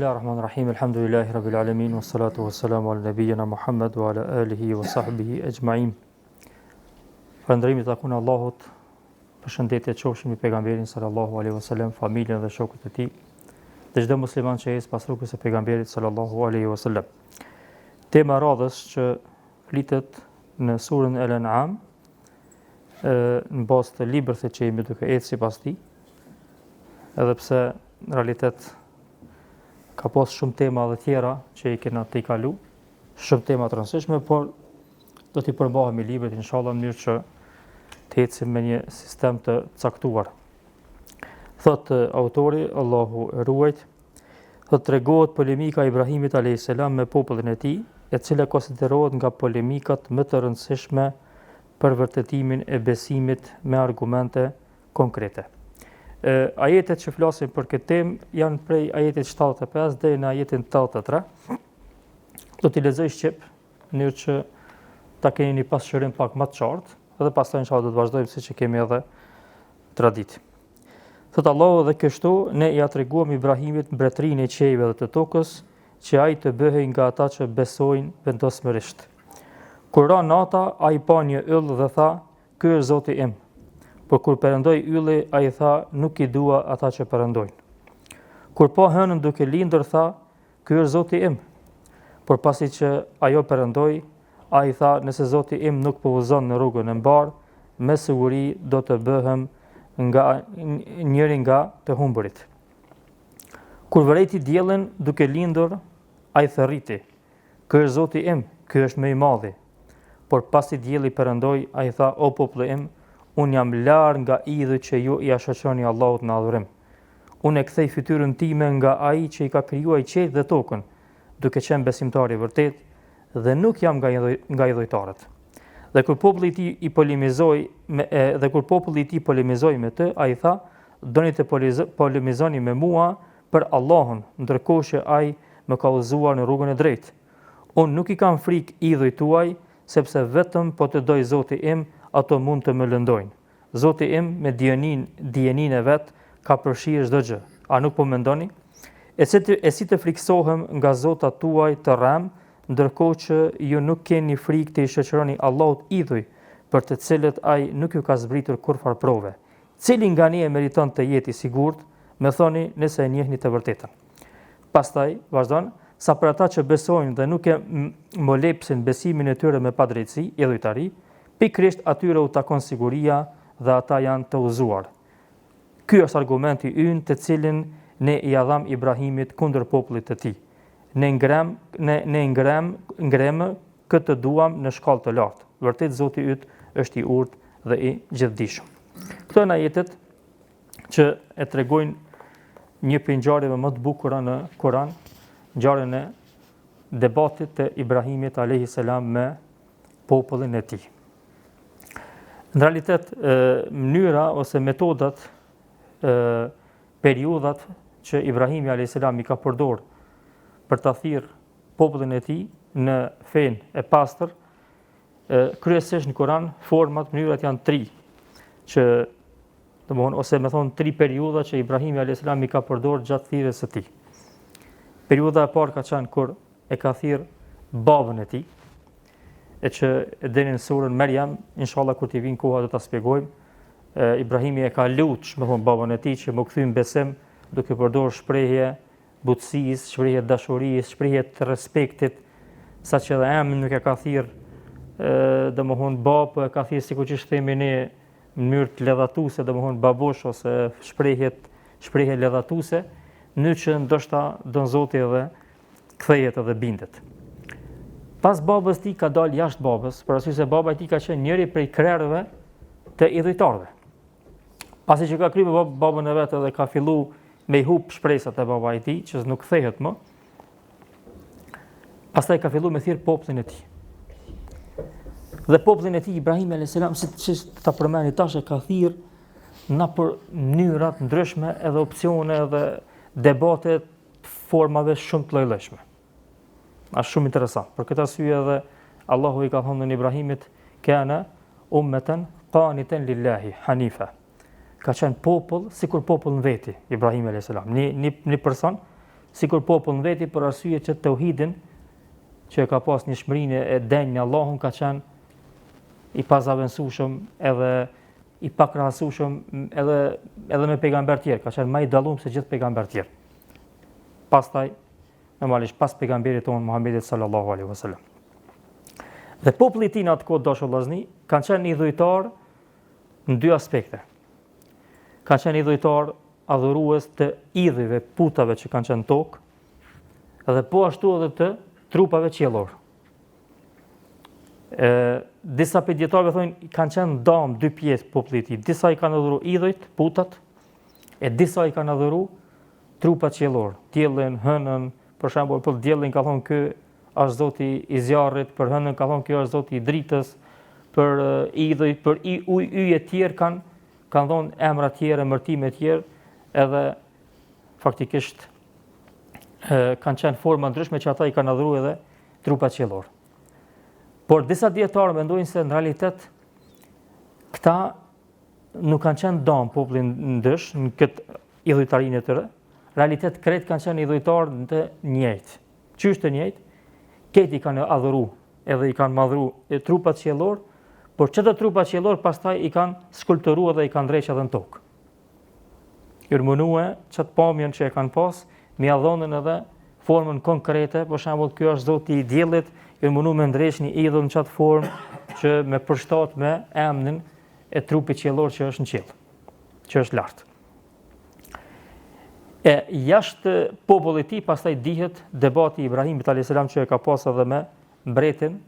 Bismillahirrahmanirrahim. Alhamdulillahi rabbil alamin wassalatu wassalamu ala nabiyyina Muhammad wa ala alihi wa sahbihi ajma'in. Falënderimi takon Allahut. Përshëndetje qofshin mbi pejgamberin sallallahu alaihi wasallam, familjen dhe shokët e tij, dhe çdo musliman që ecë pas rrugës së pejgamberit sallallahu alaihi wasallam. Tema radhës që flitet në surën Al-An'am, në bazë të librit që jemi duke ecë sipas tij, edhe pse në realitet ka pas shumë tema dhe tjera që i kena të i kalu, shumë tema të rëndësishme, por do t'i përmbahemi librit, inshallah, në mënyrë që të ecim me një sistem të caktuar. Thot autori, Allahu e ruajt, thot tregohet polemika e Ibrahimit a.s. me popullin e tij, e cila konsiderohet nga polemikat më të rëndësishme për vërtetimin e besimit me argumente konkrete. Ajetet që flasin për këtë temë janë prej ajetit 75 deri në ajetin 83. Do t'i lexoj shqip, në mënyrë që ta keni një pasqyrim pak më të qartë, edhe pastaj inshallah do të vazhdojmë siç e kemi edhe traditë. Thot Allahu, dhe kështu ne ja treguam Ibrahimit mbretërinë e qiejve dhe të tokës, që ai të bëhej nga ata që besojnë vendosmërisht. Kur ra nata, ai pa një yll dhe tha: "Ky është Zoti im." Por kur perëndoi ylli, ai tha: "Nuk i dua ata që perëndojnë." Kur pa hënën duke lindur, tha: "Ky është Zoti im." Por pasi që ajo perëndoi, ai tha: "Nëse Zoti im nuk po udhëzon në rrugën e mbar, me siguri do të bëhem nga njëri nga të humburit." Kur vërejti diellin duke lindur, ai thërriti: "Ky është Zoti im, ky është më i madhi." Por pasi dielli perëndoi, ai tha: "O populli im, unë jam larë nga idhë që ju i shoqëroni Allahut në adhurim. Unë e kthej fytyrën time nga ai që i ka krijuar qiellin dhe tokën, duke qenë besimtar i vërtet, dhe nuk jam nga idhujtarët." Dhe kur populli i tij polemizoi me të, ai tha: "Doni të polemizoni me mua për Allahun, ndërkohë që ai më ka udhëzuar në rrugën e drejtë. Unë nuk i kam frikë idhujt tuaj, sepse vetëm po të doj Zoti im, ato mund të më lëndojnë. Zoti im me dijenin e vet ka përfshirë çdo gjë. A nuk po mendoni? E si të friksohem nga zotat tuaj të rrem, ndërkohë që ju nuk keni frikë të i shoqëroni Allahut idhuj, për të cilët ai nuk ju ka zbritur kurfar prove. Cili nga ne e meriton të jetë i sigurt? Më thoni nëse e njehni të vërtetën." Pastaj vazhdon: "Sa për ata që besojnë dhe nuk e molepsin besimin e tyre me padrejtësi, idhujtari, pikrisht atyre u takon siguria dhe ata janë të udhëzuar. Ky është argumenti ynë të cilin ne i dham Ibrahimit kundër popullit të tij. Ne ngrem këtë duam në shkallë të lartë. Vërtet Zoti yt është i urtë dhe i gjithdijshëm." Këto janë ajetet që e tregojnë një prej ngjarjeve më të bukura në Kur'an, ngjarjen e debatit të Ibrahimit a.s. me popullin e tij. Në realitet, mënyra ose metodat, periudhat që Ibrahimi a.s. i ka përdor për ta thirrë popullin e tij në fenë e pastër, kryesisht në Kur'an, format, mënyrat janë 3, që ose me thonë 3 periudha që Ibrahimi a.s. i ka përdor gjatë thirrjes së tij. Periudha e parë ka qenë kur e ka thirrë babën e tij, e që deri në surën Maryam, inshallah kur t'i vinë koha do ta shpjegojmë. Ibrahimi e ka lutur, me thonë, babën e tij që më kthy në besim, duke përdorur shprehje butësisë, shprehje dashurisë, shprehje të respektit, saqë edhe emrin nuk e ka thirrë, babë, e ka thirrë sikur që themi ne në mënyrë të ledhatuese, babosh ose shprehje ledhatuese, në që ndoshta don Zoti edhe kthehet edhe bindet. Pas babës tij ka dalë jashtë babës, për arsye se baba e tij ka qenë njëri prej krerëve të idhujtarëve. Pasi që ka kryer babën e vet dhe ka filluar me i hub shpresat e babait e tij, që nuk kthehet më, pastaj ka filluar me thirr popullin e tij. Dhe popullin e tij Ibrahim a.s. si ta përmeni tash, e ka thirr në për mënyra të ndryshme, edhe opsione edhe debate formave shumë të lloj-llojshme. Është shumë interesant. Për këtë arsye edhe Allahu i ka thënë në Ibrahimit: "Kana ummatan qanitan lillahi hanifa." Ka qenë popull, sikur popull në veti, Ibrahim a.s. Një person sikur popull në veti, për arsye që tauhidin që ka pas njohurinë e denjë në Allahun ka qenë i pazavendësueshëm edhe i pakrahasueshëm edhe me pejgamber tjerë, ka qenë më i dalluar se gjithë pejgamber tjerë. Pastaj normalisht pas pejgamberit tonë Muhamedit sallallahu alaihi wasallam. Dhe populli i tij në atë kohë dashur vëllazni kanë qenë idhujtar në dy aspekte. Kanë qenë idhujtar adhurues të idhujve, putave që kanë qenë tokë, edhe po ashtu edhe të trupave qiellor. Disa dietarëve thonë kanë qenë dam dy pjesë populli i tij. Disa i kanë adhuruar idhujt, putat, e disa i kanë adhuruar trupat qiellor, diellin, hënën, për shembull, për diellin ka thonë ky është zoti i zjarrit, për hënën ka thonë ky është zoti i dritës, për idhujt, për yje të tjerë kanë thonë emra të tjerë, emërtime të tjerë, edhe faktikisht kanë qenë forma ndryshme që ata i kanë adhuruar edhe trupat qiellor. Por disa dietarë mendojnë se në realitet këta nuk kanë qenë dam popullin ndrysh në këtë idhujtarinë e tyre. Realitet krejt kanë qenë idhujtarë të njëjtë. Qysh të njëjtë? Këti kanë adhuru edhe i kanë madhru trupat qiellor, por çdo trupat qiellor pastaj i kanë skulpturuar dhe i kanë ndrequr edhe në tokë. Jurmunue çat pamjen që e kanë pas, mi ia dhonën edhe formën konkrete, për shembull ky është zoti i diellit, jurmunu me ndreq një idhull në çat formë që me përshtat me emrin e trupit qiellor që është në qiell, që është lart. E jashtë popullit i tij pastaj dihet debati i Ibrahimit alayhis salam që e ka pas edhe me mbretin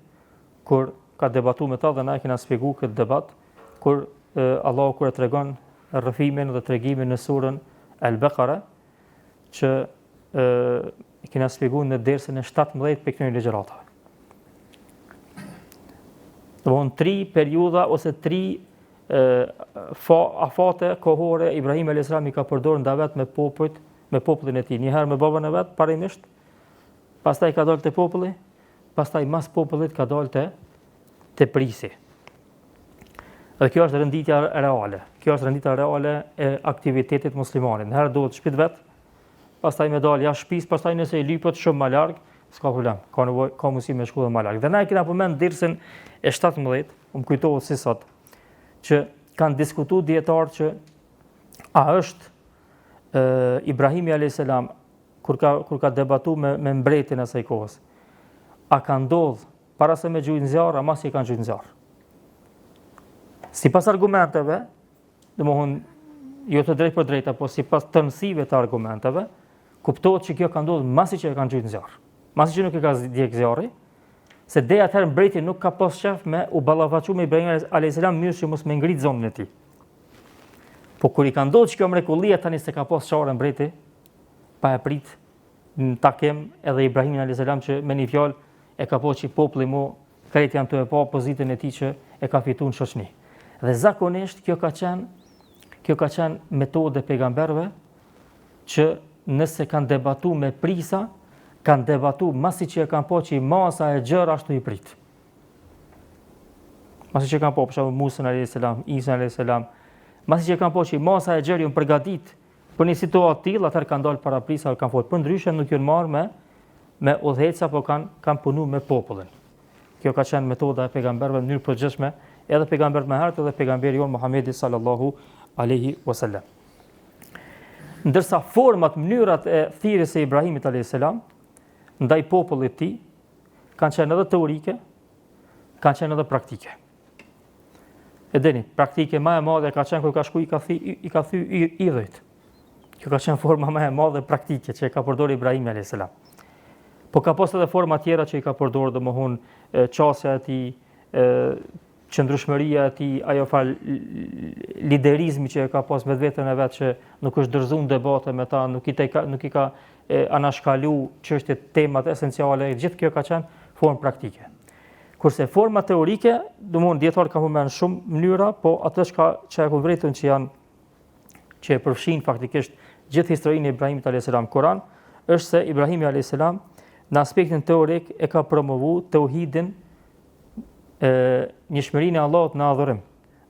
kur ka debatuar me ta dhe na e kena shpjeguar këtë debat kur Allahu kur e tregon rrëfimin dhe tregimin në surën Al-Baqara që e kena shpjeguar në dersën e 17 për këtyre ligjëratave. Domthon 3 periudha ose 3 afate kohore Ibrahim alayhis salam i ka përdorur ndavet me popullin e tij. Një herë me babën e vet parimisht, pastaj ka dalë te populli, pastaj mas popullit ka dalë te prisi. Dhe kjo është renditja reale. Kjo është renditja reale e aktivitetit muslimanit. Në herë duhet shtëpit vet, pastaj me dalë jashtë shtëpisë, pastaj nëse i lypet shumë më larg, s'ka problem. Ka mundësi me shku dhe më larg. Dhe na e kena përmend dersën e 17, më kujtohet si sot, që kanë diskutuar dietar që a është Ibrahimi alayhis salam kur ka debatuar me mbretin e asaj kohës, a ka ndodh para se me gjujnë zjarr, ama si kanë gjujnë zjarr. Sipas argumenteve, domthon jo të drejtë për drejtë, apo sipas tërësive të argumenteve, kuptohet që kjo ka ndodhur masi që e kanë gjujnë zjarr. Masi që nuk e ka djeg zjarri, se deri atëherë mbreti nuk ka pas shef me u ballafaqu me Ibrahim alayhis salam mirë që mos me ngrit zonën e tij. Po kur i ka ndodhur që kjo mrekullia tani se ka pas çare mbreti, pa e prit në takim edhe Ibrahim alayhis salam që me një fjalë e ka pasur populli mu krejt janë të e pa pozitën e tij që e ka fituar në shoqni. Dhe zakonisht kjo ka qenë metodë e pejgamberëve që nëse kanë debatuar me prisa, kanë debatuar masi që e kanë po që i masa e gjërë ashtu i prit. Masi që e kanë po, për shembull Musa alayhis salam, Isa alayhis salam, masi që e kanë po që i masa e gjërë ju përgatit për një situatë tillë, atëherë kanë dalë para prisa, kanë folë. Për ndryshe nuk janë marrë me udhëheca, po kanë punuar me popullin. Kjo ka qenë metoda e pejgamberëve në mënyrë përgjithshme, edhe pejgamberët më herët edhe pejgamberi jon Muhamedi sallallahu alaihi wasallam. Ndërsa format, mënyrat e thirrjes së Ibrahimit alayhis salam ndaj popullit të tij kanë qenë edhe teorike, kanë qenë edhe praktike. E dini, praktike më e madhe ka qenë kur ka shku i ka thy idhujt. Kjo ka qenë forma më e madhe praktike që e ka përdorur Ibrahimi alayhis salam. Po ka pas edhe forma tjera që i ka përdorur, domthon çësia e tij, qëndrueshmëria e tij, ajo liderizmi që e ka pas me vetën e vet që nuk është dorëzuar debate me ta, nuk i ka anashkalu çështjet, temat esenciale, gjithë kjo ka qenë formë praktike. Kurse forma teorike, domthon dietar ka përmendur shumë mënyra, po ato që e përvritën që e përfshin faktikisht gjithë historinë e Ibrahimit alayhis salam Kur'an, është se Ibrahimi alayhis salam në aspektin teorik e ka promovu tauhidin, njëshmërinë e Allahut në adhurim,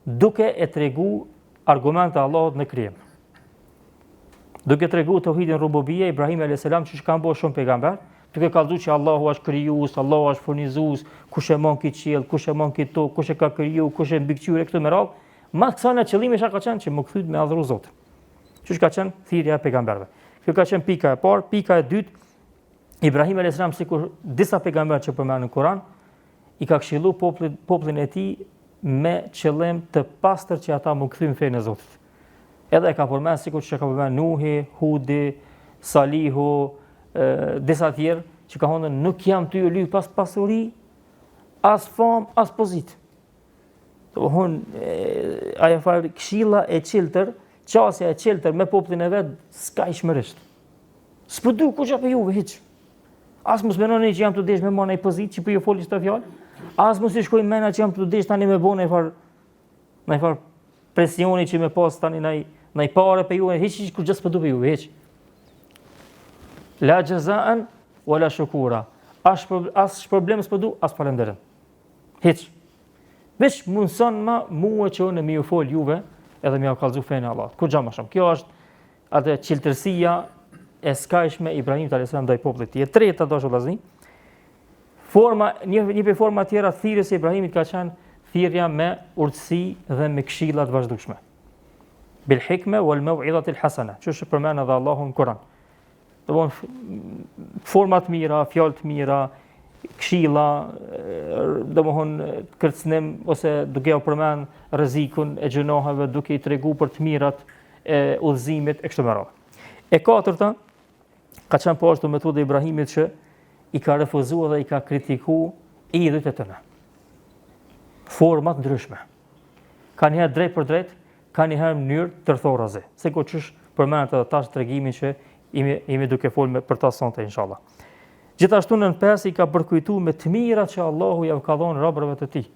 duke e tregu argumente e Allahut në krijim. Duke treguar tauhidin rububia, Ibrahim alayhis salam që ka bërë shumë pejgamber, duke kallëzuar që Allahu është krijues, Allahu është furnizues, kush e mon këtë qiell, kush e mon këtë tokë, kush e ka kriju, kush e mbikëqyre këtu me radhë, më kësa në qëllimi ka qenë që më kthyt me adhuru Zotin. Që ka qenë thirrja e pejgamberëve. Kjo ka qenë pika e parë. Pika e dytë, Ibrahim alayhis salam, sikur disa pejgamberë që përmenden në Kur'an, i ka këshilluar popullin e tij me qëllim të pastër që ata më kthyjnë fenë e Zotit. Edhe e ka përmend sikur që ka përmend Nuhi, Hudi, Salihu, disa tjerë që ka thonë nuk jam ty u lyp pas pasuri, as fam, as pozitë. Aja farë këshilla e qiltër, qasja e qiltër me popullin e vetë, s'ka ishmërisht. S'pëdu ku që për juve, hiq. As mos menoni që jam të desh me ma në i pozitë që për ju foli që të fjallë, as mos i shkojnë mena që jam të desh tani me bo në i farë presioni që me pas tani në i pare për juve, hiq kur gjë s'pëdu për juve, hiq. La gjëzaën, o la shukura. As shpërblim s'pëdu, as falenderën. Hiq. Vesh mundson ma mua që unë mi u fol juve edhe mi u kallëzu fenë Allah. Kur gjama shumë. Kjo është atë qiltërsia e skajshme Ibrahimit alayhis salam ndaj popullit të tij. E treta dashur vëllazëni, një prej forma tjera thirrjes së Ibrahimit ka qenë thirrja me urtësi dhe me këshilla të vazhdueshme. Bil hikme wal mau'izati al hasana. Që është përmend edhe Allahu në Kur'an. Forma të mira, fjalë të mira, këshilla, kërcënim ose duke u përmend rrezikun e gjunohave, duke i treguar për të mirat e udhëzimit e kështu me radhë. E katërta ka qenë po ashtu metoda e Ibrahimit që i ka refuzuar dhe i ka kritikuar idhujt e tëra. Forma të ndryshme. Ka njëherë drejt për drejt, ka njëherë në mënyrë tërthorazi. Sikur ç'është përmendet edhe tash tregimin që jemi duke folur për ta sonte inshallah. Gjithashtu nën 5 i ka përkujtuar me të mirat që Allahu ja ka dhënë robërve të tij.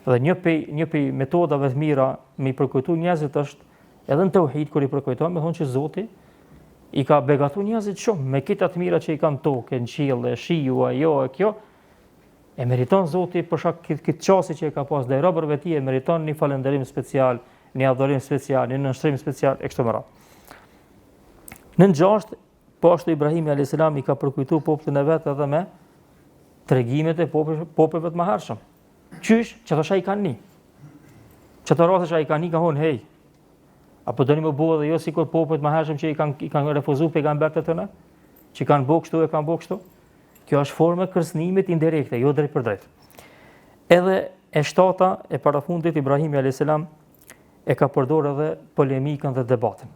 Dhe një prej metodave të mira me i përkujtuar njerëzit është edhe në tauhid kur i përkujtojmë, me thonë që Zoti i ka begatuar njerëzit shumë me këta të mira që i kanë tokë, në qiell, shiu, ajo, kjo. E meriton Zoti për shkak këtë çasti që e ka pas ndaj robërve të tij, e meriton një falënderim special, një adhurim special, një nënshtrim special e kështu me radhë. Në 6 po ashtu Ibrahimi alayhis salam i ka përkujtuar popullin e vet edhe me tregimet e popujve të mëhershëm. Qysh, që thosha i kanë ni. Që të raste që ai kanë ni ka thonë, hey, apo doni më bëu edhe jo sikur popujt mëhershëm që i kanë refuzuar pejgamberët e tyre, që kanë bëu kështu e kanë bëu kështu. Kjo është forma e kërcënimit indirekte, jo drejt për drejt. Edhe e 7 e parafundit Ibrahimi alayhis salam e ka përdorur edhe polemikën dhe debatin.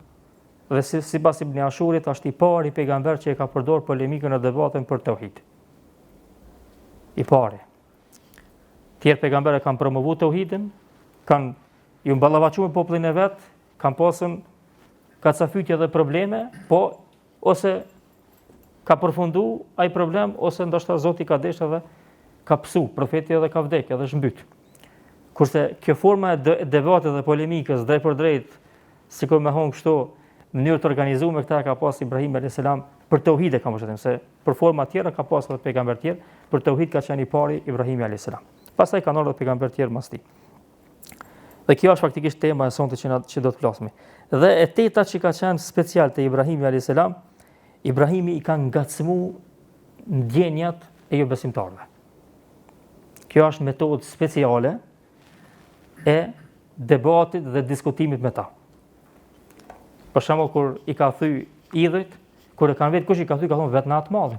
Dhe sipas Ibn Ashurit është i pari pejgamber që e ka përdorur polemikën e debatin për tauhid. I pari. Tjerë pejgamberë kanë promovuar tauhidin, kanë ju mballavaçuar popullin e vet, kanë pasur kacafytje dhe probleme, po ose ka përfunduar ai problem ose ndoshta Zoti ka deshur edhe ka psu, profeti edhe ka vdekë edhe është mbyt. Kurse kjo forma e debatit dhe polemikës drejt për drejt, sikur më thon kështu, në mënyrë të organizuar këta ka pas Ibrahim alayhis salam për tauhid e ka mëshëtim, se për forma tjera ka pas edhe pejgamber tjerë, për tauhid ka qenë i pari Ibrahimi alayhis salam. Pastaj kanë ardhur pejgamber tjerë mas tij. Dhe kjo është faktikisht tema e sonte që do të flasim. Dhe e 8 që ka qenë special te Ibrahimi alayhis salam, Ibrahimi i ka ngacmuar ndjenjat e jo besimtarëve. Kjo është metodë speciale e debatit dhe diskutimit me ta. Për shembull kur i ka thy idhujt, kur e kanë vetë kush i ka thy, ka thonë vetë na të madhin.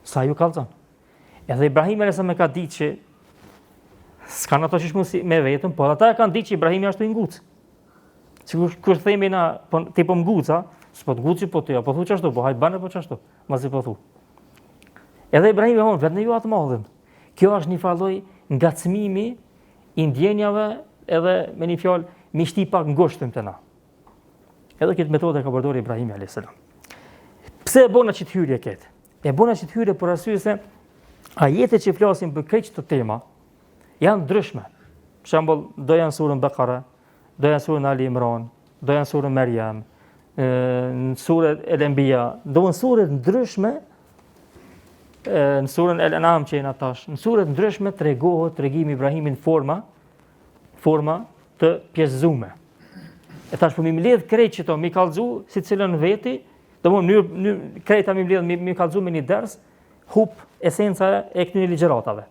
Sa ju kallzon. Edhe Ibrahimi alayhis salam ka ditë që s'kan ato që shmusi me vetëm, por ata kanë ditë që Ibrahimi është i nguc. Sikur kur themi na tipo nguca, s'po të nguci po ti, apo thu çashtu, po hajt banë po çashtu, mos i po thu. Edhe Ibrahimi thonë vetë ne ju atë madhin. Kjo është një falloj ngacmimi i ndjenjave edhe me një fjalë mi shti pak ngushtim te na. Edhe këtë metodë ka përdorur Ibrahimi alayhis salam. Pse e bona çit hyrje këtë? E bona çit hyrje për arsye se ajetet që flasin për këtë tema janë ndryshme. Për shembull, do janë surën Bekara, do janë surën Ali Imran, do janë surën Maryam, në surën El-Anbiya, do janë surë ndryshme, në surën El-An'am që jena tash, në surë ndryshme tregohet tregimi Ibrahimin forma të pjesëzume. E thash po mi mbledh krejt çto, mi kallzu si cilën veti, domthonë krejta mi mbledh mi kallzu me një ders, hub esenca e këtyre ligjëratave.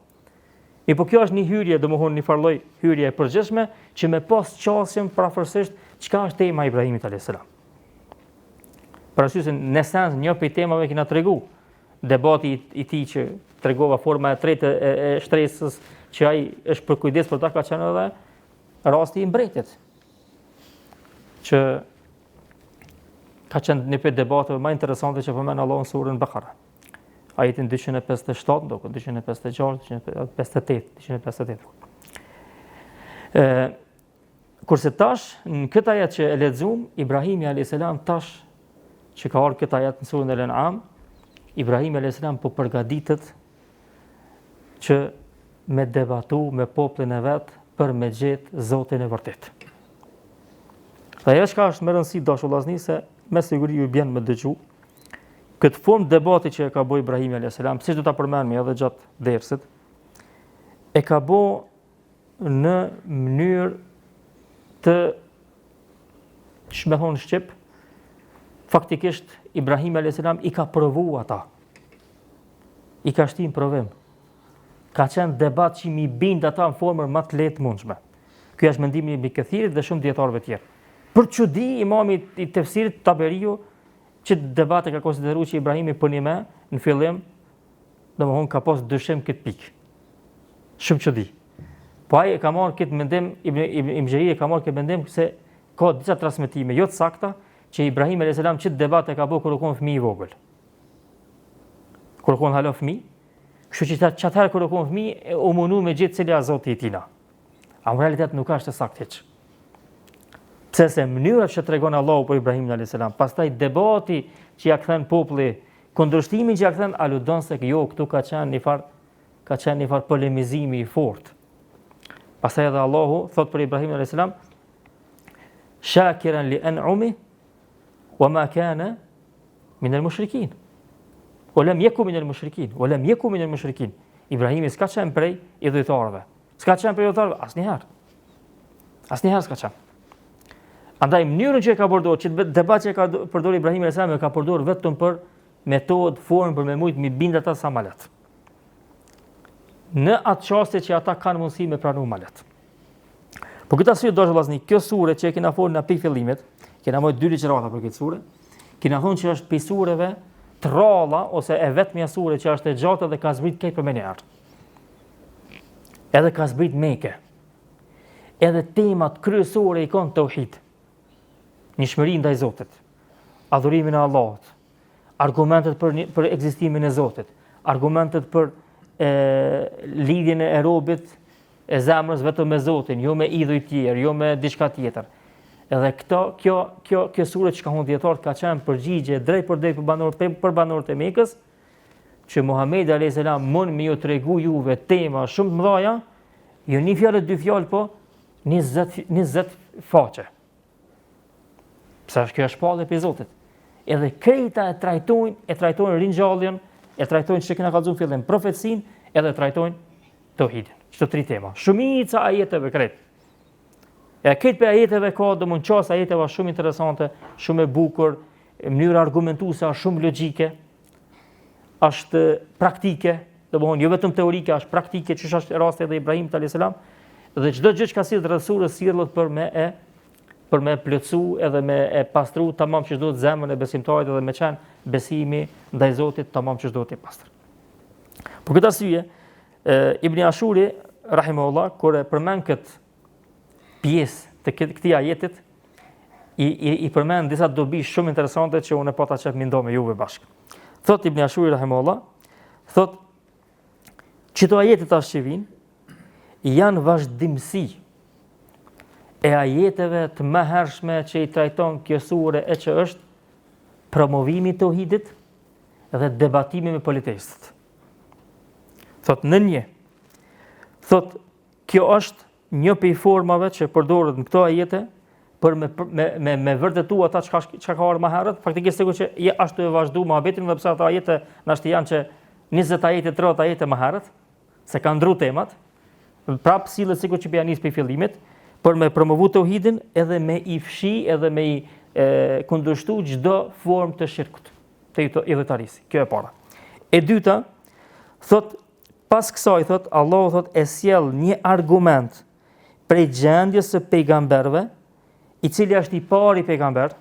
Po kjo është një hyrje, domthonë një farlloj hyrje e përgjithshme që me pas qasjem parafërsisht çka është tema e Ibrahimit alayhis salam. Parasysh në esencë një prej temave që na tregu debati i tij që tregova forma e tretë e shtresës që ai është për kujdes për ta ka qenë edhe rasti i mbretit. Që ka qenë një prej debateve më interesante që përmend Allahu në surën Bakara. Ajetin 257, ndonëse 256, 258. Kurse tash, në këtë ajet që e lexuam, Ibrahimi alayhis salam tash që ka ardhur këtë ajet në surën Al-An'am, Ibrahimi alayhis salam po përgatitet që me debatu me popullin e vet për me gjetë Zotin e vërtet. Dhe ajo që është më rëndësi dashullazni se me siguri ju bjen me dëgju këtë formë debati që e ka bëu Ibrahimi alayhis salam, siç do ta përmendemi edhe gjatë dersit, e ka bëu në mënyrë të shmehon shqip. Faktikisht Ibrahimi alayhis salam i ka provu ata. I ka shtin provim. Ka qenë debat që mi bind ata në formën më të lehtë mundshme. Ky është mendimi i Ibn Kathirit dhe shumë dietarëve tjerë. Për çudi imami i tefsirit Taberiu që debate ka konsideruar që Ibrahimi për një me në fillim, domthonë ka pas dyshim këtë pikë. Shumë çudi. Po ai e ka marrë këtë mendim, Ibn Jarir ka marrë këtë mendim se ka disa transmetime jo të sakta që Ibrahimi alayhis salam që debate ka bëu kur u kon fëmijë i vogël. Kur u kon hala fëmijë, kështu që çfarë kur u kon fëmijë u mundu me gjithë cili Zoti i tina. A në realitet nuk është e saktë hiç. Pse se mënyra që tregon Allahu për Ibrahimin alayhis salam, pastaj debati që ja kthen populli, kundërshtimin që ja kthen aludon se jo këtu ka qenë një far polemizimi i fortë. Pastaj edhe Allahu thot për Ibrahimin alayhis salam, shakiran li an'umi wa ma kana min al-mushrikin. ولم يكن من المشركين ولم يكن من المشركين. Ibrahimi s'ka qenë prej idhujtarëve. S'ka qenë prej idhujtarëve asnjëherë. Asnjëherë s'ka qenë. Andaj mënyrën që e ka përdorur, që debat që e ka përdorur Ibrahimi alayhis salam e ka përdorur vetëm për metodë, formë për me mujt mi bind ata sa malet. Në atë çështje që ata kanë mundësi me pranu malet. Po këtë arsye dashur vëllazëni, kjo sure që e kena folur në pikë fillimit, kena marrë 2 ligjërata për këtë sure, kena thonë që është prej sureve të rralla ose e vetmja sure që është e gjatë dhe ka zbrit këtë për me njerë. Edhe ka zbrit Mekë. Edhe temat kryesore i kanë tauhid. Njohurinë ndaj Zotit, adhurimin e Allahut, argumentet për ekzistimin e Zotit, argumentet për lidhjen e robit e zemrës vetëm me Zotin, jo me idhuj tjerë, jo me diçka tjetër. Edhe kjo sure që ka hunë dietarët ka qenë përgjigje drejt për drejt për banorët e Mekës, që Muhamedi alayhis salam mund me ju tregu juve tema shumë të mëdha, jo një fjalë, 2 fjalë, po 20 faqe. Pse kjo është shpallje për Zotit. Edhe krejta e trajtojnë ringjalljen, e trajtojnë që kena kallëzuar fillim profetsin, edhe trajtojnë tauhidin. Çto 3 tema. Shumica ajeteve krejt. E këtë për ajeteve ka domthonjë qas ajeteve shumë interesante, shumë e bukur, mënyra argumentuese është shumë logjike, është praktike, domthonjë jo vetëm teorike, është praktike, ç'është është rasti edhe Ibrahimit alayhis salam, dhe çdo gjë që ka sjellë rreth surës sillet për me plotësu edhe me e pastru tamam që çdo zemrën e besimtarit edhe me qenë besimi ndaj Zotit tamam që çdo të pastër. Për këtë arsye, Ibn Ashuri rahimahullah kur e përmend këtë pjesë të këtij ajetit i përmend disa dobi shumë interesante që unë pata çep mendo me juve bashkë. Thot Ibn Ashuri rahimahullah, thot çdo ajete tash që vijnë janë vazhdimsi e ajeteve të mëhershme që i trajton kjo sure e që është promovimi i tauhidit dhe debatimi me politestët. Thot në një, thot kjo është një prej formave që përdoret në këto ajete për me vërtetu ata çka ka ardhur më herët, faktikisht sikur që ashtu e vazhdu mohabetin dhe pse ata ajete nashti janë që 20 ajete, 30 ajete më herët, se kanë ndru temat, prapë sillet sikur që nis për fillimit, për me promovu tauhidin edhe me i fshi edhe me i kundërshtu çdo formë të shirkut, të idhëtarisë. Kjo e para. E dyta, thot pas kësaj thot Allahu thot e sjell një argument prej gjendjes së pejgamberëve, i cili është i pari pejgamber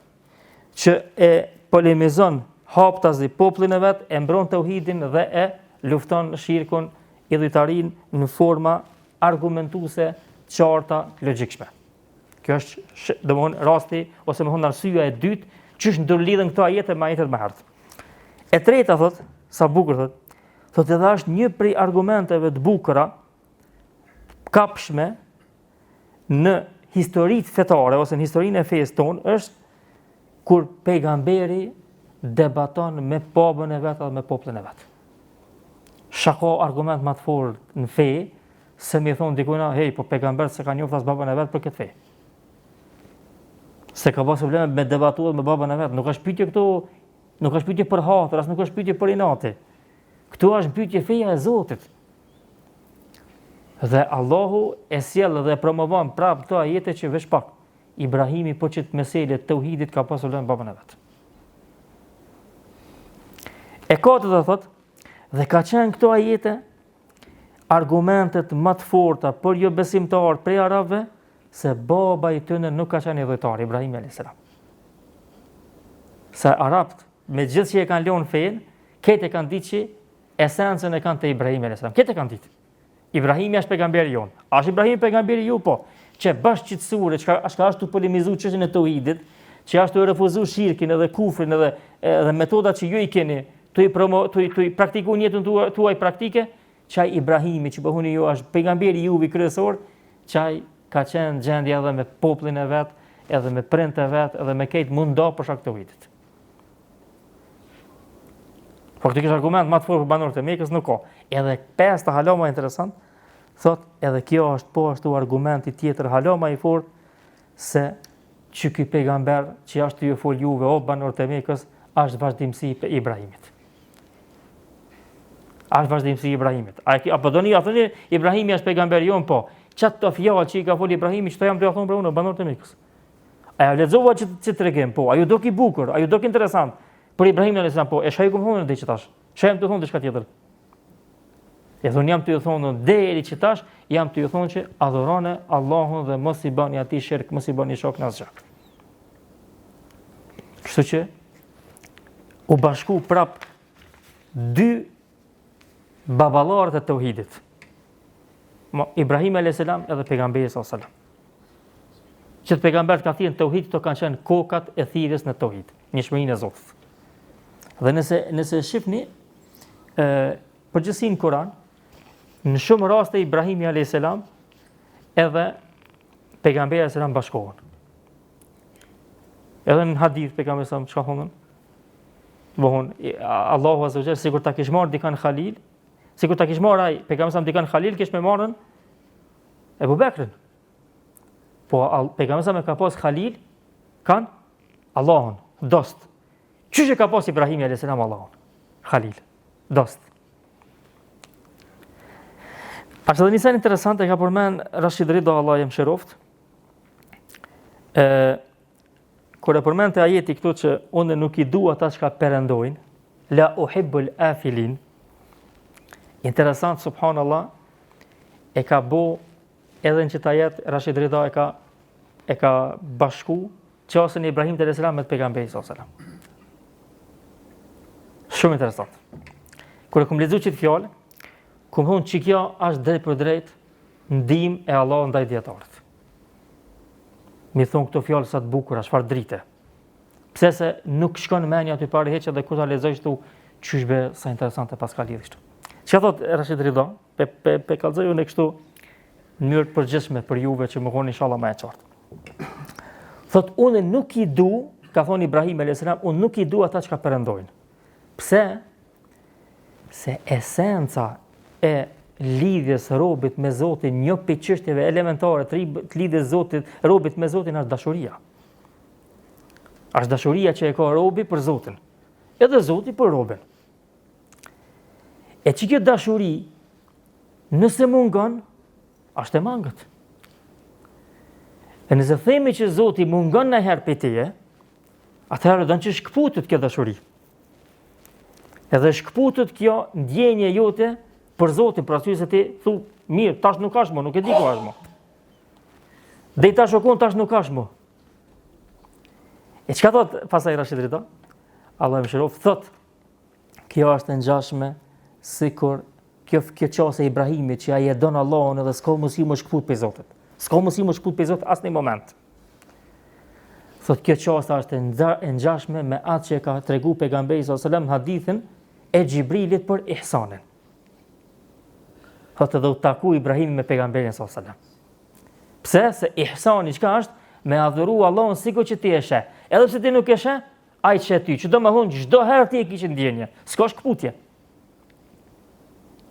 që e polemizon haptazi popullin e vet, e mbron tauhidin dhe e lufton shirkun, idhëtarin në forma argumentuese, qarta, logjikshme. Kjo është domthon rasti ose më thonë arsyeja e dytë çish ndërlidhen këto ajete me ajetet më herët. E treta thot, sa bukur thot edhe është një prej argumenteve të bukura kapshme në historitë fetare ose në historinë e fesë tonë është kur pejgamberi debaton me babën e vet apo me popullin e vet. Shako argument më të fortë në fe se mi thon dikujna, hey, po pejgamberi se ka njoftas babën e vet për këtë fe. Se ka pas probleme me debatuar me babën e vet, nuk është pyetje këtu, nuk është pyetje për hatër, as nuk është pyetje për inati. Këtu është pyetje feja e Zotit. Dhe Allahu e sjell dhe promovon prapë këto ajete që veç pak Ibrahimi po që të meselë të tauhidit ka pasur lënë babën e vet. E katërta thot, dhe ka qenë këto ajete argumentet më të forta për jo besimtar prej arabëve se baba i tyre nuk ka qenë idhëtar, Ibrahimi a.s. Se arabt me gjithë që e kanë lënë fen, këtë e kanë ditë që esencën e kanë te Ibrahimi a.s. Këtë e kanë ditë. Ibrahimi është pejgamberi jon. A është Ibrahimi pejgamberi ju po? Që bash qetësure, çka është të polemizuar çështjen e tauhidit, që është të refuzuar shirkin edhe kufrin edhe metodat që ju i keni, tu i praktikoni jetën tuaj praktike, çaj Ibrahimi që bëhuni ju është pejgamberi juve kryesor, çaj ka qenë gjendje edhe me popullin e vet, edhe me prindët e vet, edhe me këtë mundo për shkak të tauhidit. Faktikisht argument më të fortë për banorët e Mekës nuk ka. Edhe pesta hala më interesant, thot edhe kjo është po ashtu argumenti tjetër hala më i fortë se që ky pejgamber që është ju fol juve o banorët e Mekës është vazhdimsi i Ibrahimit. Është vazhdimsi i Ibrahimit. Apo doni ja thoni Ibrahimi është pejgamberi jon po. Çat to fjalë që i ka fol Ibrahimi, çto jam të ja thon për unë banorët e Mekës. A ja lexova që tregem po, ajo do ki bukur, ajo do ki interesant. Për Ibrahimin a.s. po, e shaj kum thonë që tash. Shajem të thonë diçka tjetër. E thon jam të ju thonë deri që tash jam të ju thonë që adhuroni Allahun dhe mos i bani atij shirk, mos i bani shok në asgjë. Kështu që u bashku prap dy baballarët e tauhidit. Ibrahim a.s. edhe pejgamberi s.a.s. Që të pejgambert ka thënë tauhid to kanë qenë kokat e thirrjes në tauhid, njohurinë e Zotit. Dhe nëse shifni përgjithësinë Kur'an, në shumë raste Ibrahimi a.s. edhe pejgamberi a.s. bashkohen. Edhe në hadith pejgamberi a.s. çka thonë? Vohon Allahu azza wa jalla sikur ta kish marr dikan Khalil, sikur ta kish marr ai pejgamberi a.s. dikan Khalil, kish me marrën Ebu Bekrin. Po pejgamberi a.s. ka pas Khalil, kanë Allahun, dost. Çuçi ka pas Ibrahimi a.s. Allahun, Khalil, dost. Ashtë dhe njësën interesante ka përmen Rashid Rida, Allah jem shiroft, kër e përmen të ajeti këtu që unë nuk i dua ata që ka perendojnë, la uhibbul afilin, interesant, subhanallah, e ka bo edhe në që të ajet, Rashid Rida e ka bashku qasën Ibrahim a.s. me të pejgamberi s.a.s. Shumë interesant. Kër e këmë lezu që të fjallë, këmë thonë që kjo është drejt për drejt ndihmë e Allah ndaj djetarët. Mi thonë këto fjallë sa të bukura, çfarë drite. Pse se nuk shkon menja aty pare heqe dhe kur ta lexoj këtu qyshbe sa interesante pas ka lidhë kështu. Që thot Rashid Rida, pe kallëzoj unë kështu në mënyrë të përgjithshme për juve që më koni inshallah më e qartë. Thot unë nuk i du, ka thonë Ibrahim a.s. unë nuk i du ata që ka perendojnë. Pse? Se esenca e lidhjes robit me Zotin, një për çështjeve elementare të lidhjes robit me Zotin është dashuria. Është dashuria që e ka robi për Zotin. Edhe Zoti për robin. E që kjo dashuri, nëse mungon, është e mangët. E nëse themi që Zoti mungon në herë për teje, atëherë do në që shkputët kjo dashuri. Edhe shkputët kjo ndjenje jote për Zotin, për arsye se ti thu, mirë, tash nuk kash mo, nuk e di ku është mo. Dhe i tash okon, tash nuk kash mo. E çka thot pasaj Rashid Rida? Allah më shërof, thot, kjo është e ngjashme sikur kjo qase e Ibrahimit që ai e don Allahun edhe s'ka mundësi më shkput për Zotit. S'ka mundësi më shkput për Zotit asnjë moment. Thot kjo qasa është e ngjashme me atë që ka tregu pejgamberi sallallahu alajhi wasallam hadithin e Xhibrilit për ihsanin. Thot edhe u taku Ibrahim me pejgamberin sallallahu alajhi wasallam. Pse? Se ihsani çka është? Me adhuru Allahun sikur që ti e sheh. Edhe pse ti nuk e sheh, ai që ty, që do më thonë çdo herë ti e ke ndjenje. S'ka shkputje.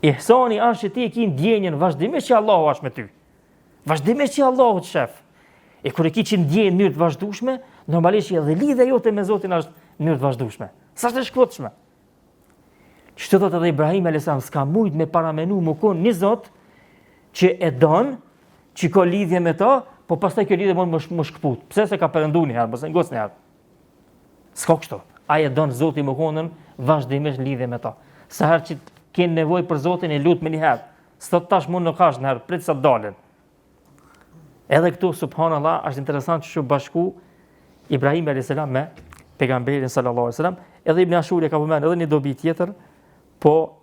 Ihsani është që ti e ke ndjenjen vazhdimisht që Allahu është me ty. Vazhdimisht që Allahu të shef. E kur e ke ndjenjë në mënyrë të vazhdueshme, normalisht edhe lidhja jote me Zotin është në mënyrë të vazhdueshme. Sa është e shkputshme. Çto thotë edhe Ibrahim alayhis salam, s'ka mujt me paramenu më kon një Zot që e don, që ka lidhje me ta, po pastaj kjo lidhje më shkput. Pse se ka perëndu një herë, ose ngos një herë. S'ka kështu. Ai e don Zoti më konën vazhdimisht lidhje me ta. Sa herë që ke nevojë për Zotin e lut më një herë. Sot tash mund nuk kash një herë, prit sa dalin. Edhe këtu subhanallahu është interesant që bashku Ibrahim alayhis salam me pejgamberin sallallahu alaihi wasallam, edhe Ibn Ashuri ka përmend edhe një dobi tjetër, po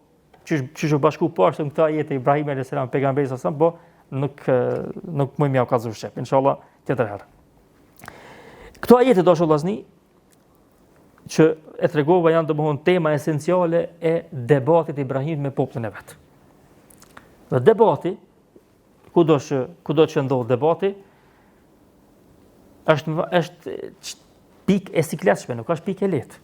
çu bashku poshtë në këtë jetë Ibrahim alayhis salam pejgamberi sallallahu alaihi wasallam, po nuk më mja ka zushep, inshallah tjetër herë. Këto ajete do shollazni që e tregova janë domthon tema esenciale e debatit Ibrahimit me popullin e vet. Dhe debati kudo që ndodh debati është pikë e sikletshme, nuk është pikë e lehtë.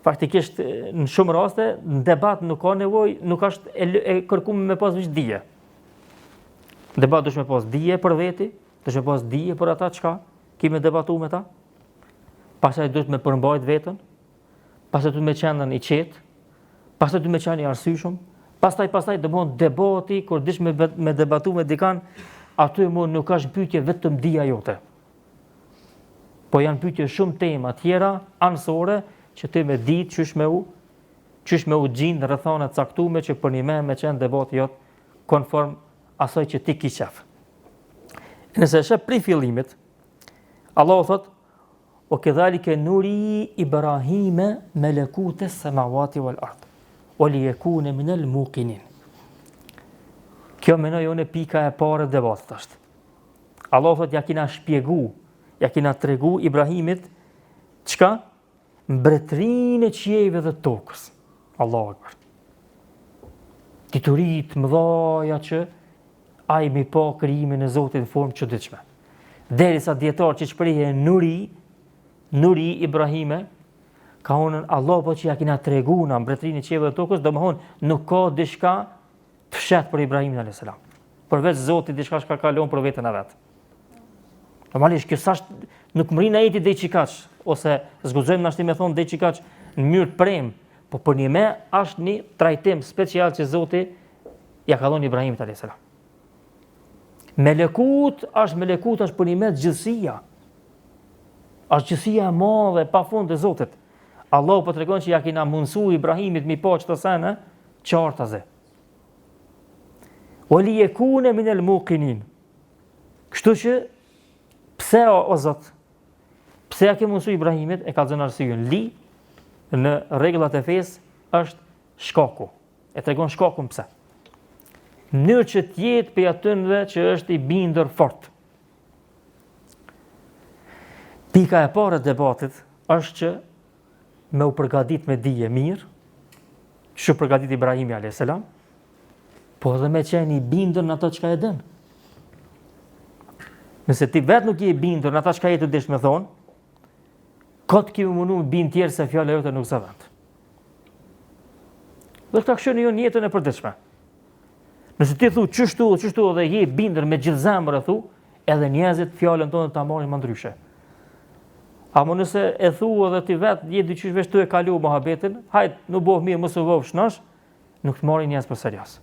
Faktikisht në shumë raste në debat nuk ka nevojë, nuk është e kërkuar me pas veç dije. Debat duhet me pas dije për veti, duhet me pas dije për ata çka kemi debatuar me ta. Pastaj duhet me përmbajt veten, pastaj duhet me qenë i qetë, pastaj duhet me qenë i arsyeshëm, pastaj domthon debati kur dish me debatu me dikan, aty nuk është pyetje vetëm dija jote. Po janë pyetje shumë tema tjera anësore që ti me ditë qysh me u gjinë në rrethana të caktuara që për një me qenë debati jot konform asaj që ti ke qef. Nëse shef prej fillimit, Allahu thot: "O kedhalike nuri Ibrahime melekute samawati wal ard, o li yakuna min al muqinin." Kjo menoj unë pika e parë e debatit është. Allahu thot ja kina shpjegu, ja kina tregu Ibrahimit çka? Mbretërinë e qiejve dhe tokës. Allahu akbar. Titurit mëdhaja që ai mi pa krijimin e Zotit në formë çuditshme. Derisa dietar që shprehje nuri Ibrahime, ka unën Allah po që ja kina tregu në mbretërinë e qiejve dhe tokës, domthon nuk ka diçka të fshet për Ibrahimin alayhis salam. Përveç Zotit diçka që ka kalon për veten e vet. Normalisht kjo sash nuk mrin ajeti deri çikaç ose zguzojmë na me thon deri çikaç në mënyrë të prem, po për një është një trajtim special që Zoti ja ka dhënë Ibrahimit alayhis salam. Melekut është për një gjithësia. Është gjithësia e madhe pafund e Zotit. Allahu po tregon që ja kina mundsu Ibrahimit mi pa çto sene qartaze. Wali yakuna min al-muqinin. Kështu që pse o Zot? Pse ja ke mundsu Ibrahimit? E ka dhënë arsyeën. Li në rregullat e fesë është shkaku. E tregon shkakun pse. Mënyrë që t'jetë për atënve që është i bindur fort. Pika e parë e debatit është që me u përgatit me dije mirë, që përgatit Ibrahimi a.s. Po edhe me qenë i bindur në ato çka e dën. Nëse ti vetë nuk je i bindur në ato çka je të dish me thonë, këtë kemi mundu me bind tjerë se fjala jote nuk zë vend. Dhe këta këshoni jo një jetën e përditshme. Nëse ti thu qështu dhe je i bindur me gjithë zemër e thu, edhe njerëzit fjalën tonë ta marrin më ndryshe. Amo nëse e thu edhe ti vetë je dyqysh veç tu e kalu mohabetin, hajt, nuk boh mirë, mos u vov shnosh, nuk të marrin njerëz për serios.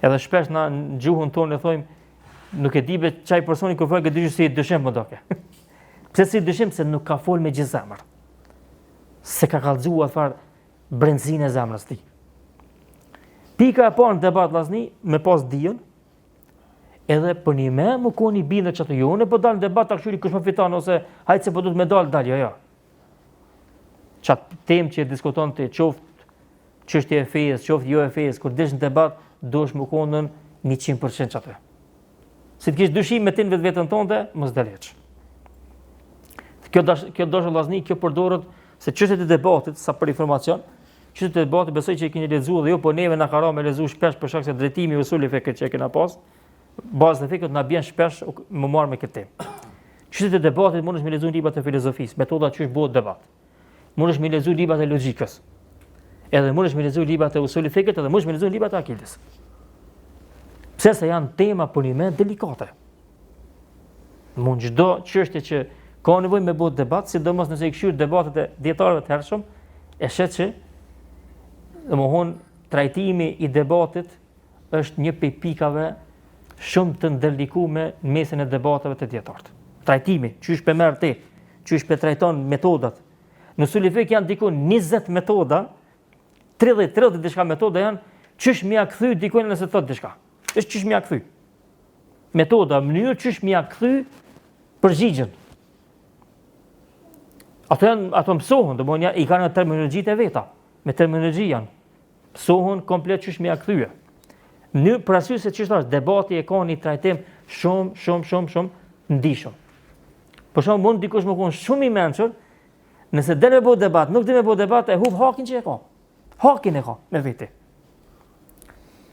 Edhe shpesh na në gjuhën tonë e thojmë nuk e di be çaj personi kur fol që dyshim si dyshim më doke. Pse si dyshim se nuk ka fol me gjithë zemër. Se ka kallëzuar fare brendsinë e zemrës tij. Pika e parë në debat vllazni me pas dijen, edhe për një me më koni bindë që të jo, unë po dal në debat të këshyri kush më fiton, ose hajtë se po du të me dal, jo. Qatë temë që diskuton të qoftë çështje e fejës, qoftë jo e fejës, kur desh në debat, dosh më konën 100% që atë. Si të kish dyshim me tin vetën tonde, mos daleç. Kjo dosh vllazni, kjo përdoret se çështjet e debatit, sa për informacion, çështjet e debatit besoj që e keni lexuar dhe jo, po neve na ka rënë me lexu shpesh për shkak se drejtimi i usuli fekut që e kena pas. Bazë të fikut na bjen shpesh më marr me këtë temë. Çështjet e debatit mundesh me lexuar librat e filozofisë, metoda që është bëhet debat. Mundesh me lexuar librat e logjikës. Edhe mundesh me lexuar librat e usulit fikut, edhe mundesh me lexuar librat e akidës. Pse se janë tema për një moment delikate. Mund çdo çështje që ka nevojë me bëhet debat, sidomos nëse i këshyr debatet e dietarëve të hershëm, e shet që domthon trajtimi i debatit është një prej pikave shumë të ndërlikume në mesin e debateve të dietarët. Trajtimi, çysh pe merr ti, çysh pe trajton metodat. Në usul fik janë diku 20 metoda, 30 diçka metoda janë çysh më ia kthy diku nëse thot diçka. Është çysh më ia kthy. Metoda, mënyrë çysh më ia kthy përgjigjen. Ato mësohen, domthonjë i kanë terminologjitë e veta, me terminologji janë. Mësohen komplet çysh më ia kthye. Në për arsye se ç'është thash, debati e ka një trajtim shumë ndihshëm. Për shembull, mund dikush më kon shumë i mençur, nëse del me bëu debat, nuk del me bëu debat, e hub hakin që e ka. Hakin e ka me vete.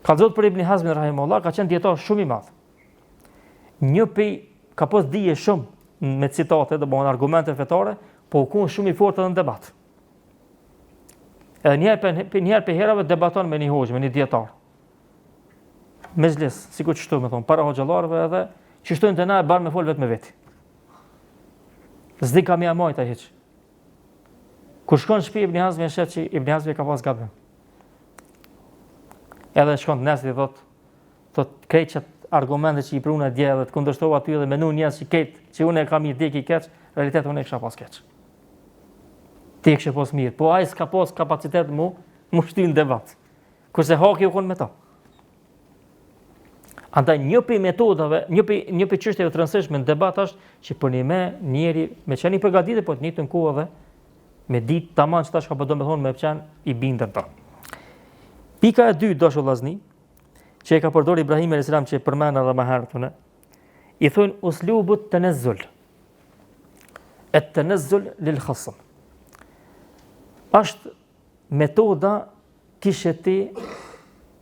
Kallëzot për Ibn Hazmin rahimahullah ka qenë dietar shumë i madh. Një pej ka pas dije shumë me citate, domthonë argumente fetare, po u kon shumë i fortë edhe në debat. Edhe njëherë për herave debaton me një hoxh, me një dietar. Mezhlis, sikur çështo më thon, para hoxhallarëve edhe që shtojnë të na e bar me fol vetëm me veti. S'di kam ia mojta hiç. Kur shkon në shtëpi Ibn Hazmi e shet që Ibn Hazmi ka pas gabim. Edhe shkon të nesër i thot krejt që argumente që i pruna dje dhe të kundërshtova aty dhe menu njerëz që që unë e kam i dik i keq, realitet unë e kisha pas keq. Ti e kishe pas mirë, po ai s'ka pas kapacitet mu shtin debat. Kurse haki u kon me ta. Andaj një prej metodave, një prej çështjeve të rëndësishme në debat është që për një njeri me qenë i përgatitur, po të njëjtën kohë edhe me ditë tamam çfarë ka do të thonë me qenë i bindën ta. Pika e dytë dashur vllazni, që e ka përdorur Ibrahim alayhis salam që e përmend edhe më herët tonë, i thonë uslubut tanazzul. At-tanazzul lil khasm. Është metoda kishe ti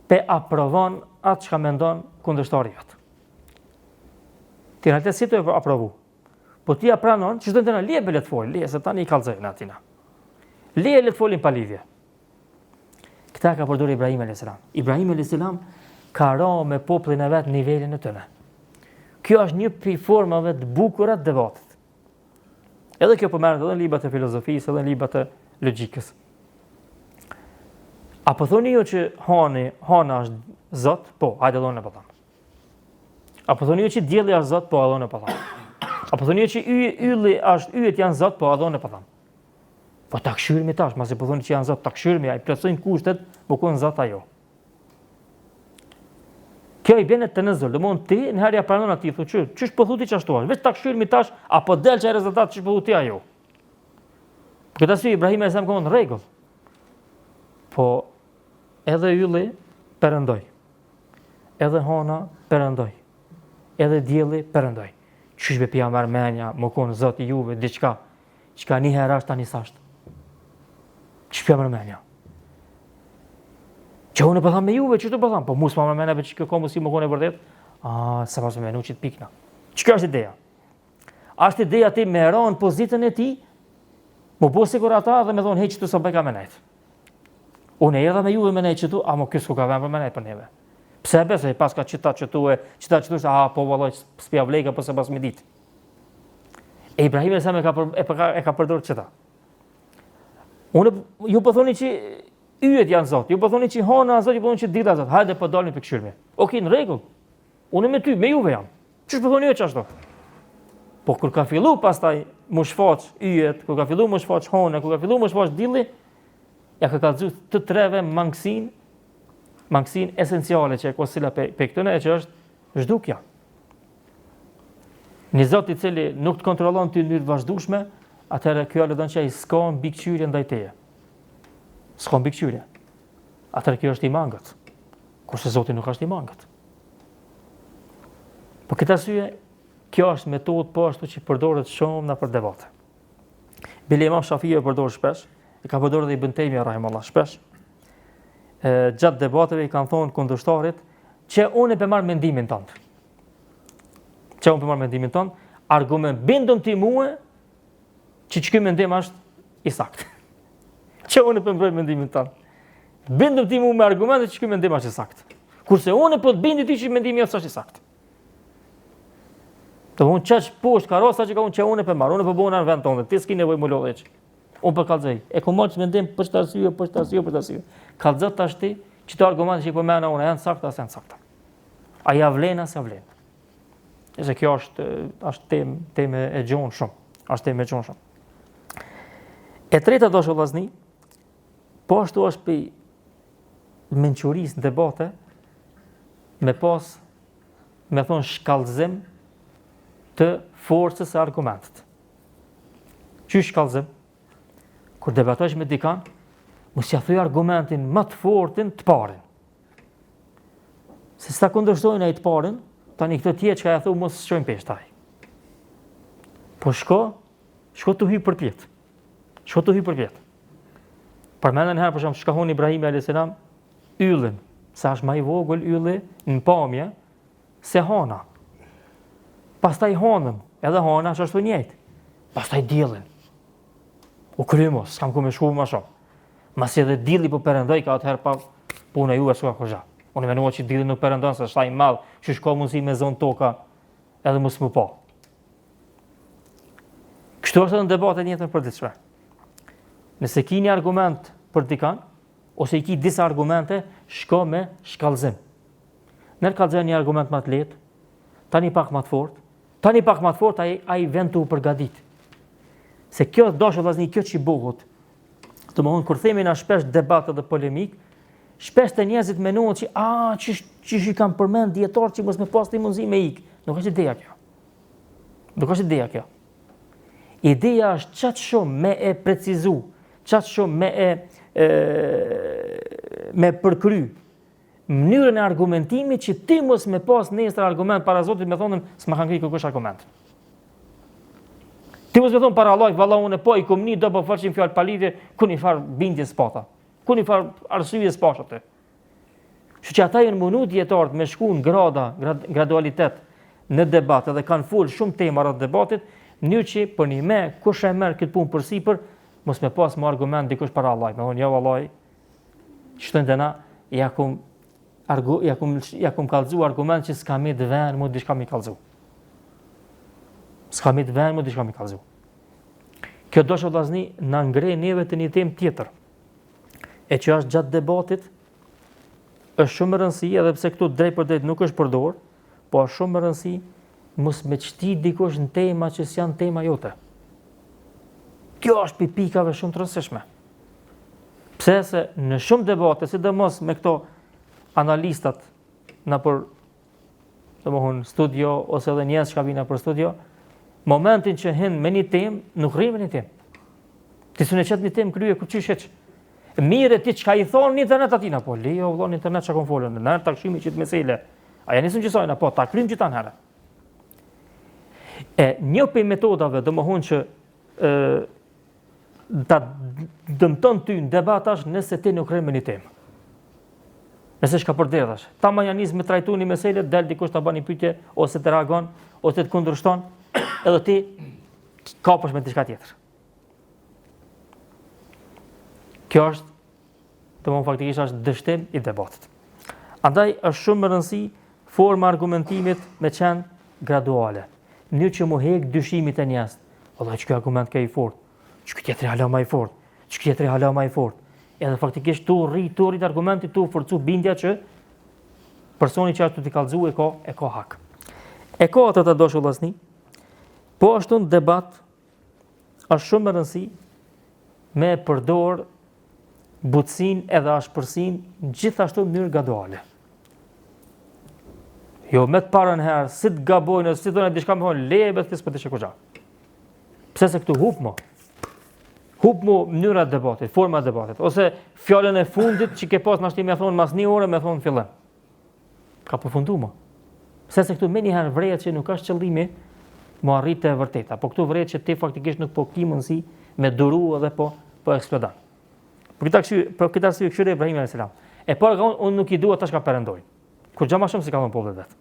pe aprovon atë që ka mendon kundërshtari jot. Ti realitet si të aprovu. Po ti pranon, që çdo të na leje le të fol, leje se tani i kallzojnë atina. Leje le të folin pa lidhje. Këta ka përdorur Ibrahim alayhis salam. Ibrahim alayhis salam ka rënë me popullin e vet në nivelin e tyre. Kjo është një prej formave të bukura të debatit. Edhe kjo përmendet edhe në librat e filozofisë, edhe në librat e logjikës. Apo thoni ju që hana është Zot? Po, hajde dhone po tham. Apo thoni ju që dielli është Zot? Po, dhone po tham. Apo thoni ju që yjet janë Zot? Po, dhone po tham. Po ta kshyrmi tash, mase po thoni që janë Zot, ta kshyrmi, ai plotësojnë kushtet, po kon Zot ajo. Kjo i bën të nëzul, domthon ti në herë ja pranon atij, thotë ç'është po thotë çashtu është, vetë ta kshyrmi tash apo del çaj rezultat ç'po thotë ajo. Për këtë arsye Ibrahim e sa më në rregull. Po edhe ylli perëndoi. Edhe hana perëndoi. Edhe dielli perëndoi. Çish be pia marrmenja, më kon Zoti juve diçka, çka një herë është tani sasht. Ç'pia marrmenja. Që unë po tham me juve, ç'të po tham, po mos më marrmenja vetë që komo si më kon e vërtet. Sa pas më nuçit pikna. Ç'ka është ideja? Është ideja ti me ron pozitën e tij, më bëu sikur ata dhe më thon heq tu sa bëj kamenet. Unë erdha me juve me ne çtu, ama kjo s'u ka vënë për ne për neve. Pse besoj paska çita po vallaj spia vleka po se pas me ditë. E Ibrahim e sa më ka përdorur çeta. Unë ju po thoni që yjet janë Zot, ju po thoni që hana Zot, ju po thoni që dita Zot. Hajde po dalni për këshirme. Okej, në rregull. Unë me ty, me juve jam. Ç'është po thoni ç'ashtu? Po kur ka fillu pastaj mu shfaq yjet, kur ka fillu mu shfaq hona, kur ka fillu mu shfaq dilli, ja ka kallëzu të treve mangësinë esenciale që e ka sila pe këtëne, e që është zhdukja. Një Zot i cili nuk të kontrollon ty në mënyrë vazhdueshme, atëherë kjo lëdon që ai s'ka mbikëqyrje ndaj teje. S'ka mbikëqyrje. Atëherë kjo është i mangët. Kurse Zoti nuk është i mangët. Po këtë arsye, kjo është metodë po ashtu që përdoret shumë në për debate. Bile Imam Shafiu e përdor shpesh, e ka përdorur edhe Ibn Taymija rahimahullah shpesh. Gjatë debateve i kanë thonë kundërshtarit që unë e marr mendimin tënd. Që unë e marr mendimin tënd, argument bindon ti mua që ky mendim është i saktë. Që unë e marr mendimin tënd. Bindon ti mua me argumente që ky mendim është i saktë. Kurse unë po të bindi ti që mendimi jot është i saktë. Të unë qaq poshtë karosa që ka unë që unë e për marrë, unë e për bëhë në vend tonë, ti s'ki nevoj më lodheq. Unë për kalzej, e ku marrë që mendim për shtë arsye. Kalzet të ashti që të argumente që i përmena unë, janë sakta, asë janë sakta. A ja vlen, asë ja vlen. E se kjo është teme e gjonë shumë. E treta do shëllazni, po ashtu është për menquris në debate, me thonë shkallëzim të forcës e argumentet. Qysh shkallëzim? Kur debatojsh me dikan, mos ja thuj argumentin më të fortin të parin. Se s'ta kundërshtojnë ai të parin, tani këtë tjetër që ja thu mos shojnë peshtaj. Po shko të hy përpjet. Përmendën herë për shembull shkahon Ibrahimi alayhis salam yllin, sa është më i vogël ylli në pamje se hana. Pastaj hanën, edhe hana është ashtu njëjtë. Pastaj diellin. U krymos, s'kam ku me shku më shumë. Masi edhe dielli po perëndoi ka atëherë pa puna juve s'ka hoxha. Unë mendova që dielli nuk perëndon se është ai i madh, që shko mundsi me zon toka edhe mos më pa. Kështu është në debate njëtën për diçka. Nëse ki një argument për dikan, ose i ki disa argumente, shko me shkallëzim. Nërë kallëzën një argument më të lehtë, tani pak më të fort, ai vend të u përgadit. Se kjo dashur vllazni, kjo që bëhet. Domthonë kur themi na shpesh debate dhe polemik, shpesh të njerëzit mendojnë që çish i kanë përmend dietar që mos më pas ti mundësi me ik. Nuk është ideja kjo. Ideja është çat shumë me e precizu, çat shumë me përkry mënyrën e argumentimit që ti mos me pas nesër argument para Zotit me thonën s'ma kanë kri kërkush argument. Ti mos me thonë para Allahit, valla unë po i komni do po fërqim fjalë palidhje, ku një farë bindje s'pata, ku një farë arsye s'pash atë. Që që ata janë mundu dietarët me shku në gradualitet në debat edhe kanë fol shumë tema rreth debatit, në që për një me kush e merr këtë punë përsipër, mos me pas më argument dikush para Allahit. Me thonë ja vallahi, çton dena ja kum kallëzu argument që s'ka me dëven, mu diçka mi kallëzu. Kjo do shë vllazni na ngre neve të një temë tjetër, e që është gjatë debatit, është shumë e rëndësi, edhe pse këtu drejt për drejt nuk është përdor, po është shumë e rëndësi mos me qti dikush në tema që s'janë tema jote. Kjo është për pikave shumë të rëndësishme. Pse se në shumë debate, sidomos me këto analistat në për studio, ose edhe njerëz që vinë për studio, momentin që hin me një temë, nuk rrin me një temë. Ti s'u qet një temë krye ku çish heq. Mirë ti çka i thon në internet atina, po lejo vllon në internet çka kon folën, në takshimi që të mesele. A janë nisëm që sajna, po ta kryjm gjithan herë. Një prej metodave domthonjë që ta dëmton ty në debat është nëse ti nuk rrin me një temë. Nëse shka përderdhash, ta ma janis me trajtu një mesele, del dikush ta bën një pyetje, ose të reagon, ose të kundërshton, edhe ti kapësh me diçka tjetër. Kjo është, faktikisht është dështim i debatit. Andaj është shumë më rëndësi forma argumentimit me qenë graduale. Një që mu hek dyshimit e njerëzit. Vallai ç'ky argument ka i fortë, ç'ky tjetri hala më i fortë, ç'ky tjetri hala më i fortë. Edhe faktikisht tu rrit argumenti, tu forcu bindja që personi që ashtu t'i kallëzu e ka hak. E katërta dashur vëllezër, po ashtu në debat është shumë e rëndësishme me përdor butësinë edhe ashpërsinë gjithashtu në mënyrë graduale. Jo me të parën herë, si të gabojnë, si të thonë diçka më thonë, leje me të fisë për të shekuja. Pse se këtu hup mo mënyra e debatit, forma e debatit, ose fjalën e fundit që ke pas nashti me thonë mas një ore me thonë fillim. Ka përfundu mo. Pse se këtu me njëherë vrejet që nuk është qëllimi më arrit e vërteta, po këtu vrejet që ti faktikisht nuk po ki mundësi me duru edhe po eksplodan. Për këtë arsye këshire Ibrahim a.s. E parë ka unë nuk i dua tash ka perëndojnë. Kur gjama shumë si ka thonë popullet vetë.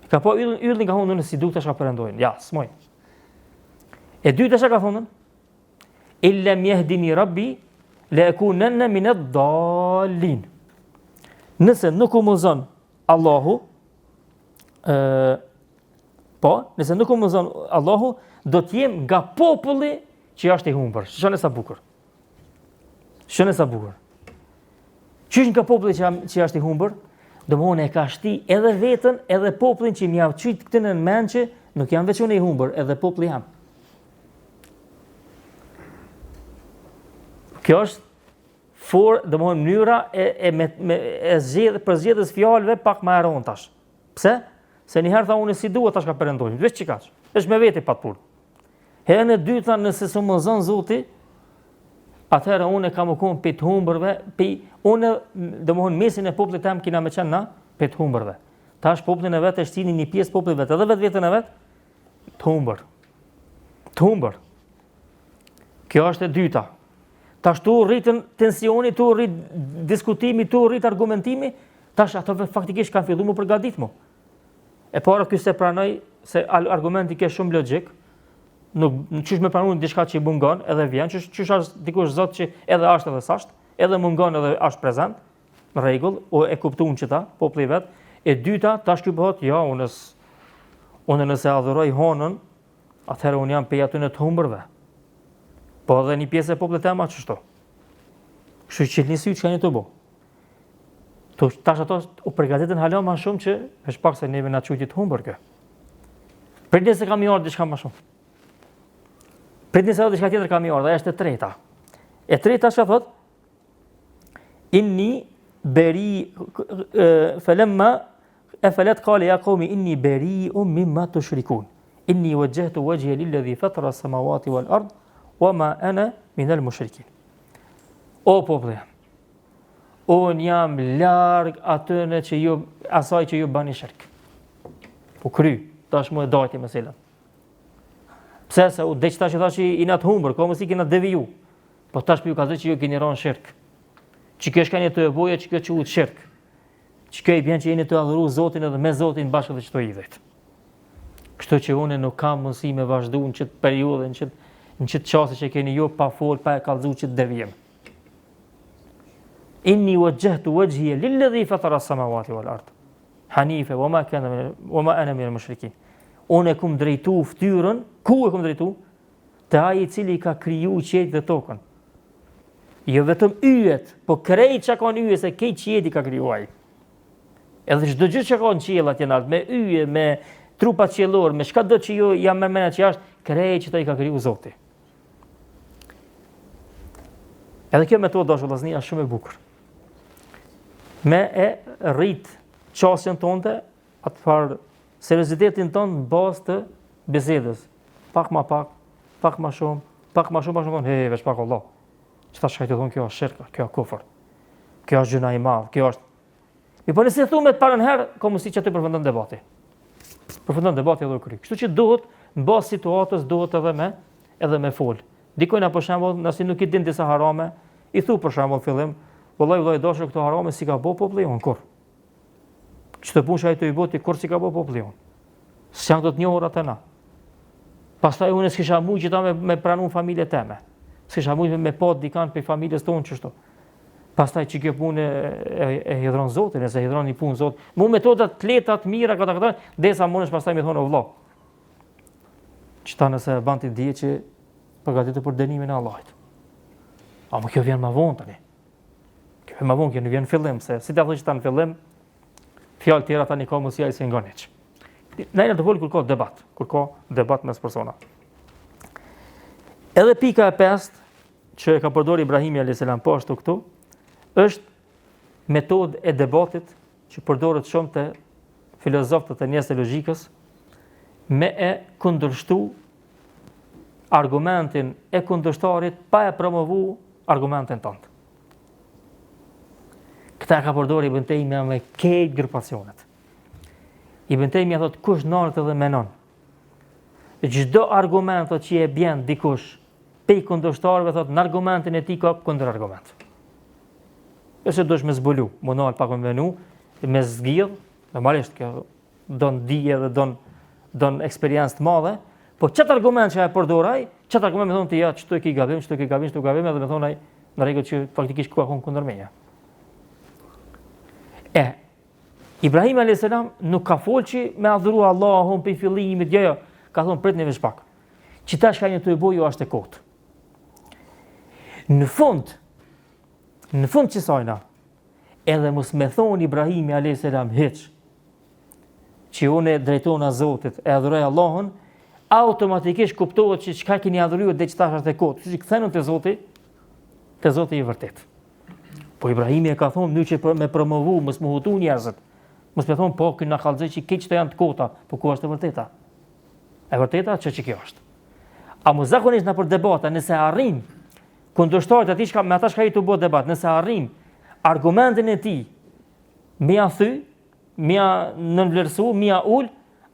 Ka po yllin ka thonë unë si duk tash ka perëndojnë. Ja, s'moj. E dyta çka ka thonë? Illa mjehdini rabbi le ekunenne minet dallin. Nëse nuk u mëzon Allahu, nëse nuk u mëzon Allahu, do t'jem nga populli që është i humbër. Shone sa bukur. Shone sa bukur. Qysh nga populli që është i humbër? Domthonë e ka shti edhe vetën, edhe popullin që mja qyt këtë në mend që nuk janë veç unë i humbër, edhe populli jam. Kjo është domthonë mënyra për zgjedhjes fjalëve pak më e tash. Pse? Se një herë tha unë si dua tash ka perëndojnë, veç çikaç. Është me veti pa pur. Herën e dytë nëse s'u mëzon Zoti, atëherë unë kam qenë pe të humbërve, unë domthonë mesin e popullit tam kina më qenë na pe të humbërve. Tash popullin e vet e shtini një pjesë popullit vet, edhe vetën e vet të humbër. Të humbër. Kjo është e dyta. Tash tu rritën tensioni, tu rrit diskutimi, tu rrit argumentimi, tash ato faktikisht kanë filluar më përgatit mo. E para ky se pranoj se argumenti ke shumë logjik, nuk çish me pranuar diçka që i mungon, edhe vjen, çish është dikush zot që edhe është edhe sasht, edhe mungon edhe është prezant, në rregull, o e kuptuan që ta, populli vet. E dyta, tash ky bëhet, ja, unë nëse adhuroj honën, atëherë unë jam pe aty në të humbërve. Po edhe një pjesë e popullit tema çështo. Kështu që nisi çka ne të bëj. Tash ato u përgatiten hala më shumë që është pak se neve na çujti të humbër kë. Për se kam i ardhur diçka më shumë. Për se diçka tjetër kam i ardhur, ajo është e treta. E treta çka thot? Inni beri falamma afalat qala ya qawmi inni beri'un mimma tushrikun. Inni wajjahtu wajhiya lilladhi fatara as-samawati wal ard wama ana min al-mushrikin. O populli, unë jam larg atyne që ju asaj që ju bani shirk. Po kry, tash më e dajti mesela. Pse se u dhe që tash që i na të humbër, ka mësi kena deviju. Po tash për ju ka dhe që ju keni ranë shirk. Që kjo shka një të evoja, që kjo që u të shirk. Që kjo i bjen që jeni të adhuru Zotin edhe me Zotin bashkë dhe që të idhet. Kështu që une nuk kam mësi me vazhdu në qëtë periudhe, në qëtë qasë që keni ju pa fol, pa e kalzu qëtë devijem. Inni wajjahtu wajhiya lilladhi fatara as-samawati wal ard hanifa wama ana min al-mushrikin. Unë kum drejtu ftyrën, ku e kum drejtu? Te ai I cili ka kriju qiellin dhe tokën. Jo vetëm yjet, po krejt çka kanë yje se ke qielli ka kriju ai. Edhe çdo gjë që ka në qiell atje lart, me yje, me trupat qiellor, me çka do që ju jam mërmend që është, krejt që ai ka kriju Zoti. Edhe kjo metodë është vëllazëni është shumë e bukur. Me e rrit qasjen tonte, atëfar seriozitetin ton në bazë të bisedës. Pak ma shumë, veç pak Allah. Që ta shkajtë thonë, kjo është shirka, kjo është kufër, kjo është gjëna I madh, kjo është... Mi po nëse thume të parën herë, ka mësi që aty përfundon debati. Përfundon debati edhe u kry. Kështu që duhet, në bazë situatës, duhet edhe me fol. Dikojna për shembull, nëse nuk I din disa harame, I thu për shembull fillim, vëllai dashur këto harame si ka bë populli jon kur. Çto punë ai të I bëti kur si ka bë populli jon. S'janë do të njohur atë na. Pastaj unë s'kisha mujë që ta me pranuar familjen time. S'kisha mujë me pa dikan për familjes tonë çështo. Pastaj që kjo punë e hidhron Zotin, nëse hidhron një punë Zot. Mu metoda të lehta të mira këta, derisa mundesh pastaj më thonë o vëlla. Çta nëse ban ti dije që përgatitur për dënimin e Allahut. A më kjo vjen më vonë tani. Kjo më vonë, kjo nuk vjen në fillim, se si ta thosh ta në fillim, fjalë tjera tani ka mos ja I ngon hiç. Në të folë kur ka debat mes persona. Edhe pika e 5 që e ka përdorur Ibrahimi a.s. po ashtu këtu, është metodë e debatit që përdoret shumë te filozofët e njerëzve logjikës me e kundërshtu argumentin e kundërshtarit pa e promovu argumentin tënd. Këta ka përdorur Ibn Taymija me këto grupacionet. Ibn Taymija thot kush nartë dhe menon. Çdo argument që e bën dikush pe kundërshtarëve thot në argumentin e tij ka kundërargument. Nëse dosh me zbulu, më nal pak më venu, me zgjidh, normalisht kjo don dije dhe don eksperiencë të madhe, po çet argument që e përdoraj, çet argument më thon ti ja, çto e ke gabim, edhe më thon ai në rregull që faktikisht ku ka kundër meja. Ibrahim a.s. nuk ka folë që me adhuru Allahun për i fillimit, jo, ka thonë prit një veç pak. Që ta shka një të i bojo ashtë e kotë. Në fund që sajna, edhe mos me thonë Ibrahimi a.s. Hiq, që unë e drejtona Zotit e adhuroj Allahun, automatikisht kuptohet që qka keni adhuru dhe që ta ashtë e kotë. Që këthenën të Zotit i vërtet. Po Ibrahimi e ka thonë në që me promovu, mos më hutu njerëzit. Mos me thonë, po, kënë në kalëzë që keq të janë të kota, po ku është e vërteta? E vërteta që kjo është. A mu zakonisht në për debata, nëse arrim, kundërshtarit me ata shka i të bëhet debat, nëse arrim argumentin e ti, mja thy, mja nënvlerësu, mja ull,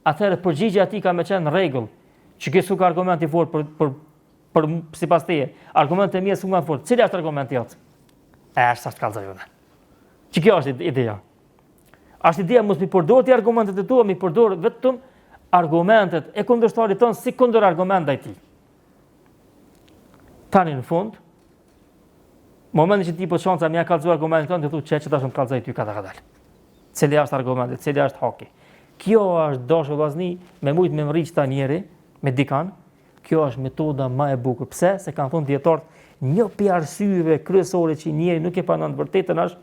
atëherë përgjigja ati ka me qenë regull, që kësu ka argumenti fort për si pas teje, argument e mje su nga fort, cili është argumenti atë? Është ashtë kalëzë jone. Që kjo është ideja. Ashtë ideja mos mi përdor ti argumentet e tua, mi përdor vetëm argumentet e kundërshtarit tonë si kundër argument ndaj tij. Tani në fund, momentin që ti po çon sa më ka kallzuar argumentin tonë, ti thu që tash më kallzoj ty kadal. Cili është argumenti, cili është haki. Kjo është dashur vllazni me shumë me mriç ta njëri, me dikan. Kjo është metoda më e bukur. Pse? Se kanë thonë dietarët, një pi arsyeve kryesore që njëri nuk e pranon të vërtetën është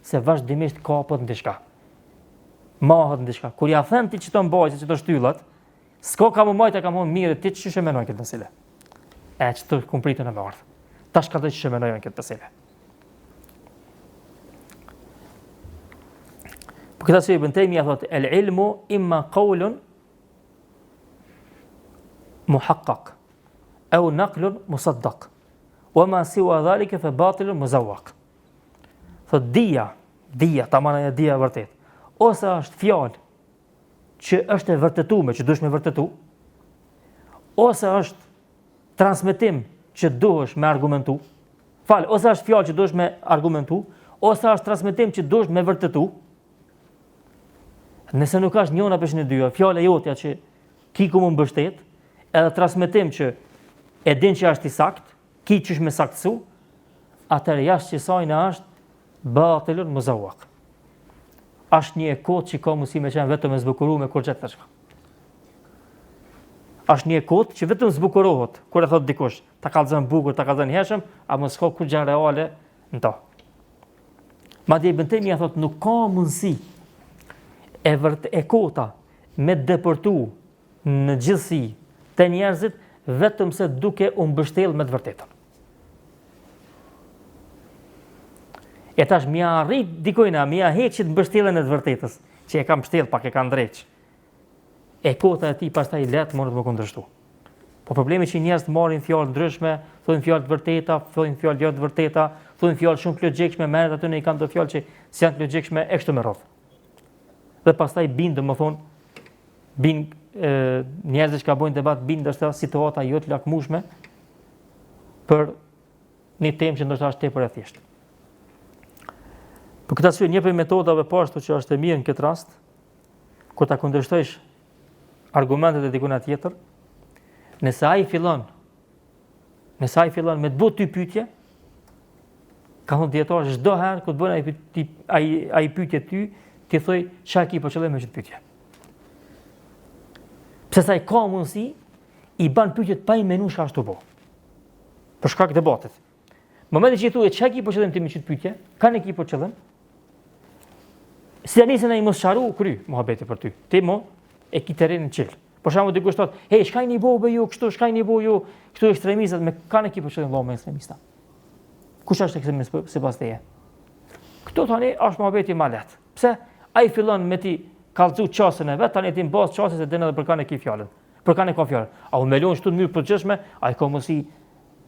se vazhdimisht kapet në diçka. Mahet në diçka. Kur ja thën ti që të mbajtë, që të shtyllat, s'ka ka më majtë e ka më mirë, ti që shë menojnë këtë mësile. Që të kumpritën e me ardhë. Ta shka të që shë menojnë këtë mësile. Për këta që i Ibn Taymija thotë, el ilmu imma qaulun muhaqqaq, au naqlun musaddaq, wa ma siwa dhalike fe batilun muzawwaq. Thotë dija, ta mana e dija vërtet. Ose është fjalë që është e vërtetuar, që duhesh me vërtetu, ose është transmetim që duhesh me argumentu, ose është fjalë që duhesh me argumentu, ose është transmetim që duhesh me vërtetu. Nëse nuk është njëna pesh në dyja, fjala jotja që ki ku më mbështet, edhe transmetim që e din që është i sakt, ki qysh me saktësu, atëherë jashtë që sajna është batilun muzawwaq. Është një e kotë që ka mundësi me qenë vetëm e zbukuru me kur gjetë të shka. Është një e kotë që vetëm zbukurohet, kur e thot dikush, ta kallëzën bukur, ta kallëzën hershëm, a mos ka kur gjën reale në ta. Madje Ibn Taymija thot nuk ka mundësi e kota me depërtu në gjithësi të njerëzit vetëm se duke u mbështell me të vërtetën. E tash mja arrit dikojna, mja heqit mbështjellën e të vërtetës, që e kam mbështjell pak e kam dreq. E kota e ti pastaj letë mërë të më kundërshtu. Po problemi që njerëz marrin fjalë ndryshme, thonë fjalë të vërteta, thonë fjalë jo të vërteta, thonë fjalë shumë të logjikshme, merret aty ne i kanë të fjalë që si janë të logjikshme e kështu me radhë. Dhe pastaj njerëzit që bojnë debat bindë është situata jo të lakmueshme për një temë që ndoshta është tepër e thjeshtë. Për këtë arsye një prej metodave pashtu që është e mirë në këtë rast, kur ta kundërshtojsh argumentet e dikujt tjetër, nëse ai fillon me të bëj ty pyetje, ka thonë dietar çdo herë kur të bën ai pyetje ty, ti thoj çka ki po qëllim me këtë pyetje. Pse sa i ka mundësi, i ban pyetjet pa i menuar çka ashtu po. Për shkak të debatit. Në momentin që i thuaj çka ki po qëllim ti me këtë pyetje, kanë ki po qëllim. Si nisën ai mos sharu kry mohabeti për ty. Ti mo e ki terrenin qilë. Për shembull dikush thotë, "Hey, shkajni bobe ju kështu, shkajni bo ju këtu ekstremistët me kanë ekip për qëllim me ekstremista." Kush është ekstremist sipas teje? Këtu tani është mohabeti më lehtë. Pse? Ai fillon me ti kallëzu çastën e vet, tani ti mbas çastën se den edhe për kanë ekip fjalën. Për kanë ka fjalën. A u melon këtu në mënyrë përgjithshme, ai ka mosi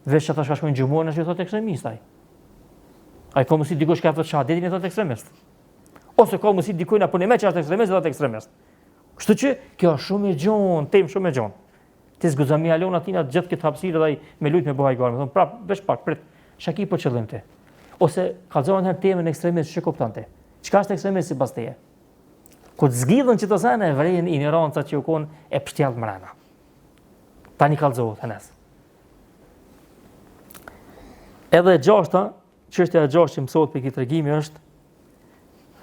veç ata që shkojnë gjumon është i thotë ekstremist ai. Ai ka mosi dikush ka thotë shahadetin e thotë ekstremist. Ose ka mosi dikujt apo në që është ekstremist dhe thotë ekstremist. Kështu që kjo është shumë e gjon, temë shumë e gjon. Ti zguzami alon atina gjithë këtë hapësirë dhe ai me lut me bëhaj garë, thon prap veç pak prit. Shaki për qëllim ti. Ose kallëzon herë temën ekstremist ç'e kupton ti? Çka është ekstremist sipas teje? Kur të zgjidhen që të thënë e vrejnë ignoranca që u kon e pështjellë mrena. Tani kallëzohet henes. Edhe e gjashta, çështja e gjashtë që mësohet për këtë tregimi është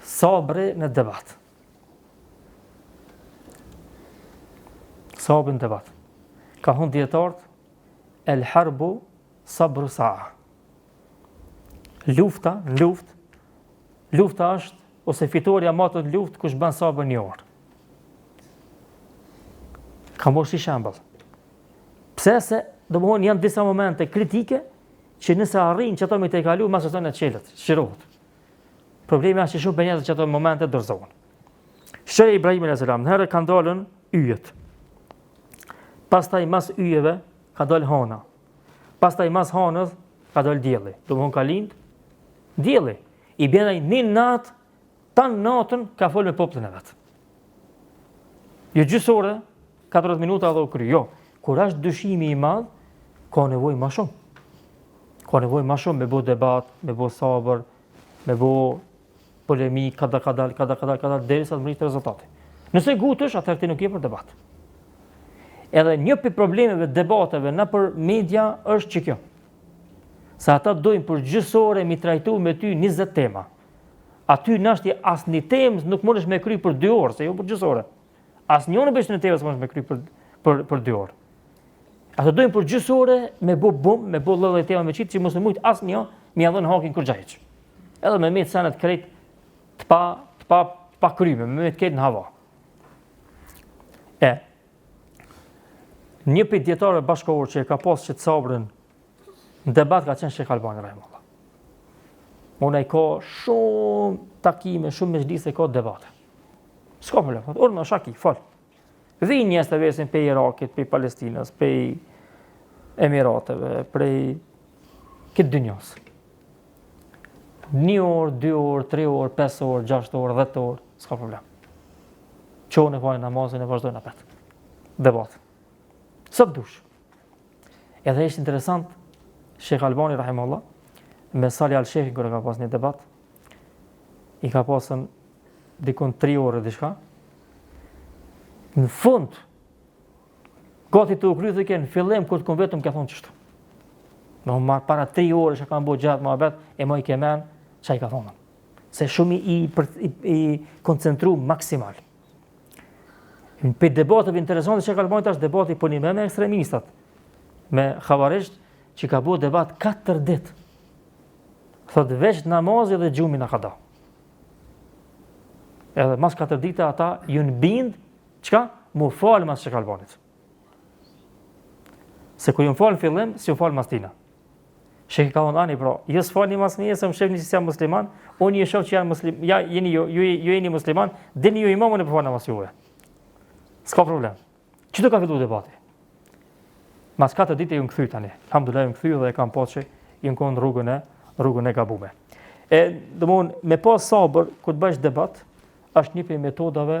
sabri në debat. Sabri në debat. Ka thonë dietarët el harbu sabru sa'a. Lufta është ose fitoria matët luftë kush bën sabër një orë. Ka mos i shembull. Pse se domthonë janë disa momente kritike që nëse arrin që ato me të kalu, mas ato në çelët, shirohet. Problemi është që shumë për njerëz që ato momente dorëzohen. Sheh Ibrahim alayhis salam, herë kanë dalën yjet. Pastaj mas yjeve ka dalë hana. Pastaj mas hanës ka dalë dielli. Domthonë ka lind dielli. I bën ai një natë, tan natën ka fol me popullin e vet. Jo gjysore, 40 minuta dhe u kry. Jo, kur është dyshimi i madh, ka nevojë më shumë. Ka nevojë më shumë me bë debat, me bë sabër, me bë polemik, kada derisa të mritë rezultati. Nëse gutesh, atëherë ti nuk je për debat. Edhe një për problemeve debateve në për media është që kjo. Sa ata dojnë për gjysore mi trajtu me ty 20 tema. Aty nashti as një temë nuk mundesh me kry për 2 orë, se jo për gjysore. As një në beshtë në temës mundesh me kry për 2 orë. Ata dojnë për gjysore me bo bum, me bo lëllë e tema me qitë që mos në mujtë as një, mi adhën hakin kur gjajq. Edhe me metë senet krejt të pa kryme, me metë krejt në hava. Një për djetarë bashkohor që e ka pas që të sabrën në debat ka qenë Shekh Albani rahimahullah. Unë e ka shumë takime, shumë mezhlise e ka debate. S'ka problem, orë në shaki, falë. Dhinë njës të vesin pej Irakit, pej Palestinës, pej Emirateve, prej këtë dynjas. 1 orë, 2 orë, 3 orë, 5 orë, 6 orë, 10 orë, s'ka problem. Qonë e fajnë namazin e vazhdojnë apet. Debat. Së dush. Edhe ishtë interesant, Shekh Albani rahimahullah, me Sali Al-Shekhin kërë ka pas një debat, i ka pasën dikun 3 orë dishka, në fund, gati të u kry dhe në fillim, kërë të kënë vetëm, ka thonë qështu. Në marë para 3 orë që kanë bo gjatë më abet, e më i kemen, që i ka thonë. Se shumë i koncentru maksimal. Për debatëve interesante që ka lëbojnë është debati për një me ekstremistat, me Khavarisht, që ka bo debat 4 ditë. Thot veç namazi dhe gjumi në kada. Edhe mas 4 dita ata ju në bind, qka? Mu falë mas Shekh Albanit. Se ku ju në falë në fillim, si ju falë mas tina. Shekh ka thonë ani, pra, jës falë një mas mije, se më shef një si jam musliman, unë një shof që janë muslim, ja, ju jeni musliman, dini ju imamu në përfalë në mas juve. S'ka problem. Qëto ka fillu debati? Mas 4 ditë ju në këthy tani. Alhamdulillah ju në këthy dhe e kam pas që ju në konë rrugën e gabume. Dëmon, me pas sabër, këtë bëjsh debat, është një për metodave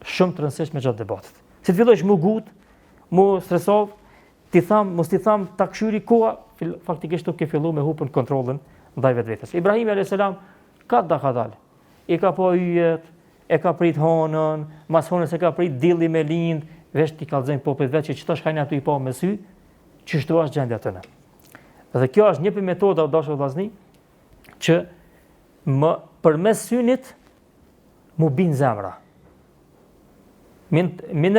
shumë të rëndësishme me gjatë debatit. Si të fillojsh mu gut, mu stresov, mos t'i tham ta këshyri koha, faktikisht të ke fillu me hupën kontrolën ndaj vetvetes. Ibrahimi a.s. ka dalë. I ka po yjet, e ka prit honën, mas honës e ka prit dilli me lind, veç t'i kallëzojnë popit veç që qëta shkajnë ato i pa me sy, që shtu është gjendja të në. Dhe kjo është një për metoda u dashur vllazni, që përmes synit mu bin zemra. Min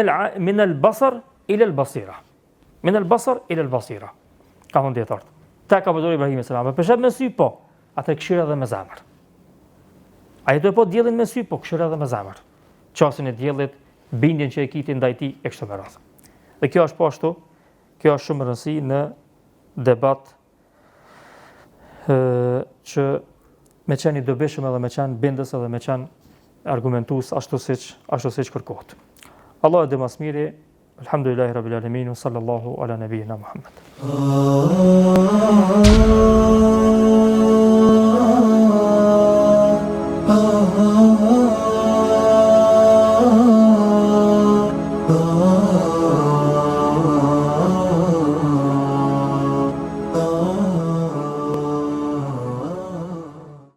el basar ila el basira. Min el basar ila el basira. Ka thonë dietarët. Ta ka përdorur Ibrahim a.s. Për shep me sy po, atë këshira dhe me zemër. A jetë po diellin me sy po, këshira dhe me zemër. Qasin e diellit bindjen që e kiti ndaj tij e kështu me radhë. Dhe kjo është po ashtu, kjo është shumë rëndësi në debat që me qenë i dobishëm edhe me qenë bindës edhe me qenë argumentues ashtu siç kërkohet. Allah e dhe mas miri, alhamdulillahi rabbil alamin, sallallahu ala nabiyina Muhammad.